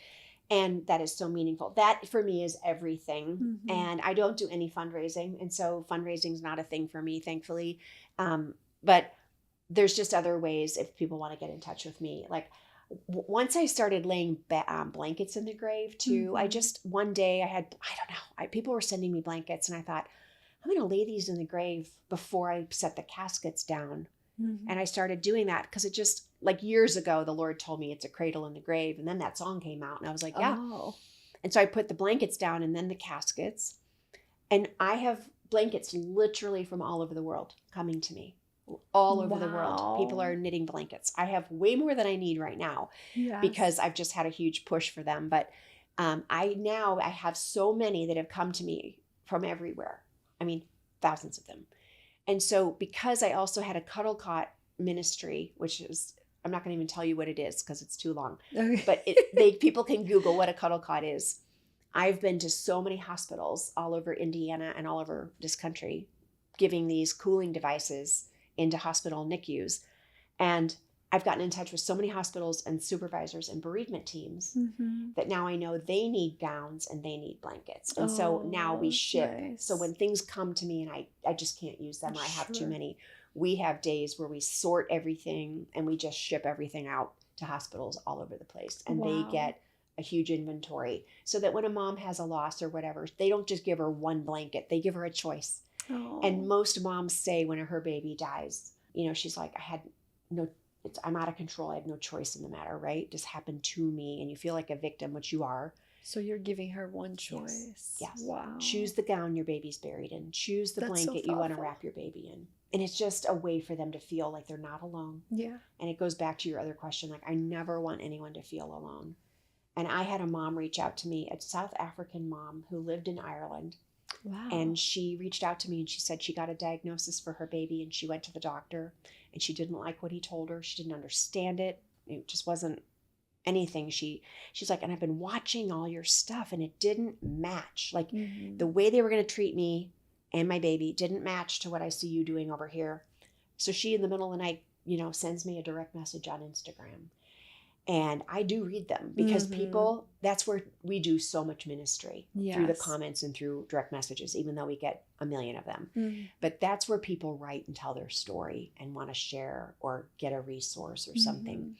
And that is so meaningful. That for me is everything. And I don't do any fundraising. And so fundraising is not a thing for me, thankfully. But there's just other ways if people want to get in touch with me. Like, once I started laying blankets in the grave too, one day people were sending me blankets and I thought, I'm going to lay these in the grave before I set the caskets down. And I started doing that because it just, like years ago, the Lord told me it's a cradle in the grave. And then that song came out and I was like, yeah. And so I put the blankets down and then the caskets. And I have blankets literally from all over the world coming to me. All over the world. People are knitting blankets. I have way more than I need right now because I've just had a huge push for them. But I have so many that have come to me from everywhere. I mean, thousands of them. And so because I also had a cuddle cot ministry, which is, I'm not going to even tell you what it is because it's too long. Okay. But people can Google what a cuddle cot is. I've been to so many hospitals all over Indiana and all over this country giving these cooling devices into hospital NICUs. And I've gotten in touch with so many hospitals and supervisors and bereavement teams that now I know they need gowns and they need blankets. And so now we ship. Nice. So when things come to me and I just can't use them, I have too many, we have days where we sort everything and we just ship everything out to hospitals all over the place. And they get a huge inventory so that when a mom has a loss or whatever, they don't just give her one blanket, they give her a choice. Oh. And most moms say when her baby dies, she's like, I'm out of control. I have no choice in the matter, right? It just happened to me. And you feel like a victim, which you are. So you're giving her one choice. Yes. Wow. Choose the gown your baby's buried in. Choose the blanket you want to wrap your baby in. And it's just a way for them to feel like they're not alone. Yeah. And it goes back to your other question. Like, I never want anyone to feel alone. And I had a mom reach out to me, a South African mom who lived in Ireland. Wow. And she reached out to me and she said she got a diagnosis for her baby and she went to the doctor and she didn't like what he told her. She didn't understand it. It just wasn't anything. She's like, and I've been watching all your stuff and it didn't match. Like the way they were going to treat me and my baby didn't match to what I see you doing over here. So she, in the middle of the night, sends me a direct message on Instagram. And I do read them because people, that's where we do so much ministry through the comments and through direct messages, even though we get a million of them. But that's where people write and tell their story and want to share or get a resource or something.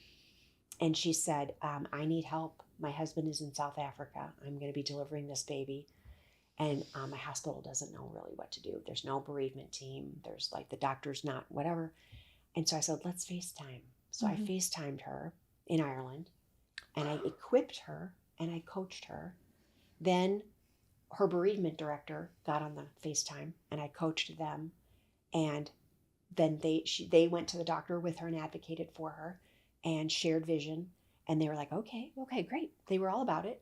And she said, I need help. My husband is in South Africa. I'm going to be delivering this baby. And my hospital doesn't know really what to do. There's no bereavement team. There's like the doctor's not whatever. And so I said, let's FaceTime. So I FaceTimed her in Ireland and I equipped her and I coached her. Then her bereavement director got on the FaceTime and I coached them. And then they went to the doctor with her and advocated for her and shared vision. And they were like, okay, great. They were all about it.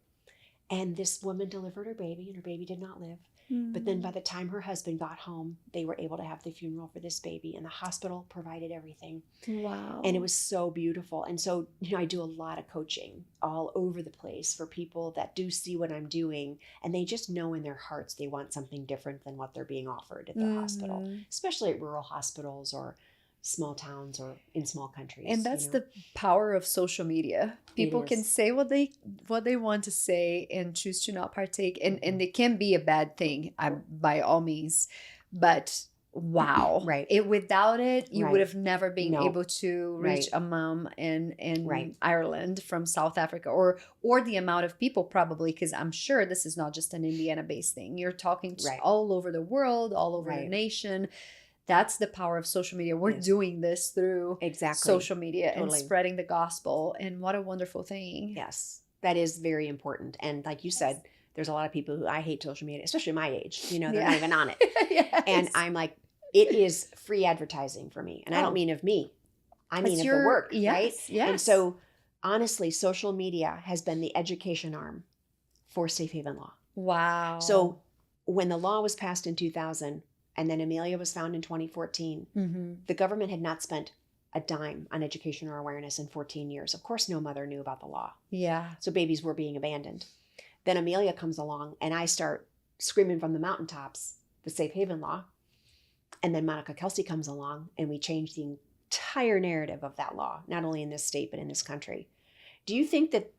And this woman delivered her baby and her baby did not live. But then by the time her husband got home, they were able to have the funeral for this baby and the hospital provided everything. Wow. And it was so beautiful. And so, I do a lot of coaching all over the place for people that do see what I'm doing. And they just know in their hearts they want something different than what they're being offered at the hospital, especially at rural hospitals or small towns or in small countries. And that's the power of social media. People can say what they want to say and choose to not partake. And it can be a bad thing, by all means. But wow. Right. Without it, you would have never been able to reach a mom in Ireland from South Africa or the amount of people probably, because I'm sure this is not just an Indiana-based thing. You're talking to all over the world, all over the nation. That's the power of social media. We're doing this through social media and spreading the gospel. And what a wonderful thing. Yes, that is very important. And like you said, there's a lot of people who I hate social media, especially my age. They're not even on it. And I'm like, it is free advertising for me. And I don't mean of me. I mean of the work, right? Yes. And so honestly, social media has been the education arm for safe haven law. Wow. So when the law was passed in 2000, and then Amelia was found in 2014. The government had not spent a dime on education or awareness in 14 years. Of course, no mother knew about the law. Yeah. So babies were being abandoned. Then Amelia comes along and I start screaming from the mountaintops, the safe haven law. And then Monica Kelsey comes along and we change the entire narrative of that law, not only in this state, but in this country. Do you think that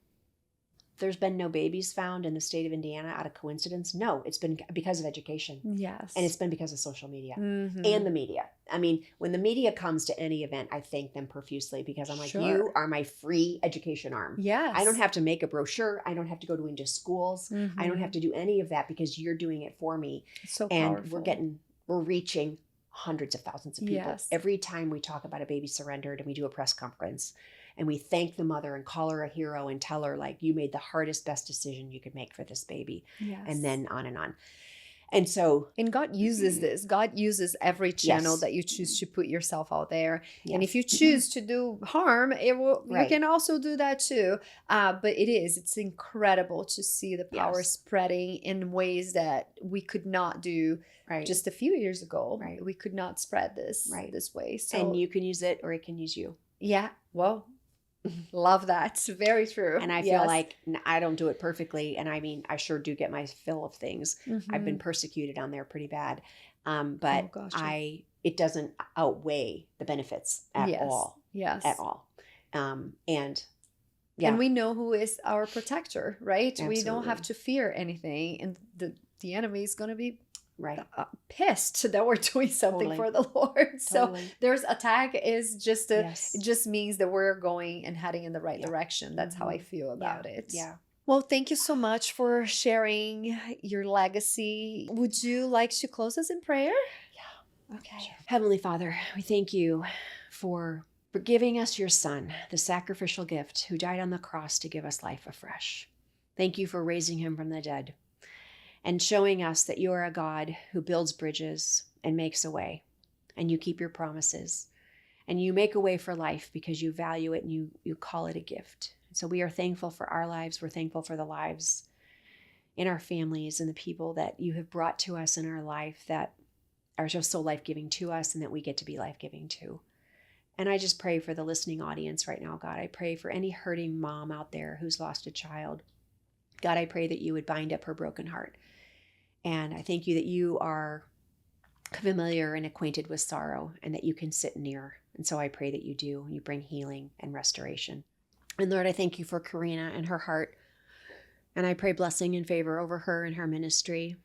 there's been no babies found in the state of Indiana out of coincidence? No, it's been because of education. Yes. And it's been because of social media and the media. I mean, when the media comes to any event, I thank them profusely because I'm like, you are my free education arm. Yes. I don't have to make a brochure. I don't have to go into schools. I don't have to do any of that because you're doing it for me. So powerful. And we're reaching hundreds of thousands of people. Yes. Every time we talk about a baby surrendered and we do a press conference, and we thank the mother and call her a hero and tell her, like, you made the hardest, best decision you could make for this baby. Yes. And then on and on. And so. And God uses this. God uses every channel that you choose to put yourself out there. Yes. And if you choose to do harm, you can also do that too. But it's incredible to see the power spreading in ways that we could not do just a few years ago. Right. We could not spread this this way. So, and you can use it or it can use you. Yeah. Well, love that. It's very true. And I feel like I don't do it perfectly. And I mean, I sure do get my fill of things. I've been persecuted on there pretty bad. But it doesn't outweigh the benefits at all. Yes. At all. And we know who is our protector, right? Absolutely. We don't have to fear anything. And the enemy is going to be pissed that we're doing something for the Lord. So there's attack is just it just means that we're going and heading in the right direction. That's how I feel about it. Yeah. Well, thank you so much for sharing your legacy. Would you like to close us in prayer? Yeah. Okay. Sure. Heavenly Father, we thank you for giving us your Son, the sacrificial gift who died on the cross to give us life afresh. Thank you for raising him from the dead and showing us that you are a God who builds bridges and makes a way, and you keep your promises, and you make a way for life because you value it and you call it a gift. So we are thankful for our lives. We're thankful for the lives in our families and the people that you have brought to us in our life that are just so life-giving to us and that we get to be life-giving to. And I just pray for the listening audience right now, God. I pray for any hurting mom out there who's lost a child. God, I pray that you would bind up her broken heart. And I thank you that you are familiar and acquainted with sorrow and that you can sit near. And so I pray that you do, and you bring healing and restoration. And Lord, I thank you for Karina and her heart. And I pray blessing and favor over her and her ministry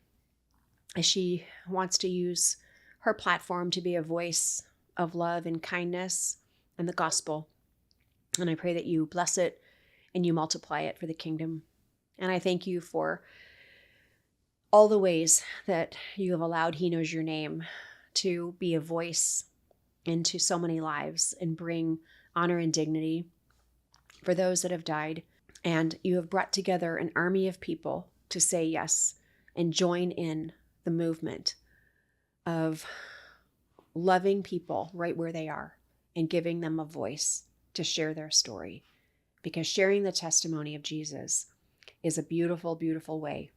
as she wants to use her platform to be a voice of love and kindness and the gospel. And I pray that you bless it and you multiply it for the kingdom. And I thank you for all the ways that you have allowed He Knows Your Name to be a voice into so many lives and bring honor and dignity for those that have died. And you have brought together an army of people to say yes and join in the movement of loving people right where they are and giving them a voice to share their story. Because sharing the testimony of Jesus is a beautiful, beautiful way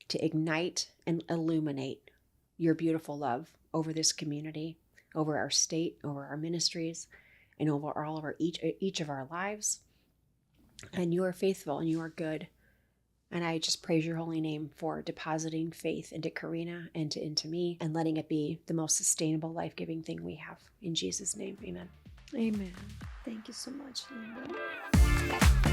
to ignite and illuminate your beautiful love over this community, over our state, over our ministries, and over all of each of our lives. And you are faithful and you are good. And I just praise your holy name for depositing faith into Karina and into me and letting it be the most sustainable, life-giving thing we have. In Jesus' name, amen. Amen. Thank you so much, Linda.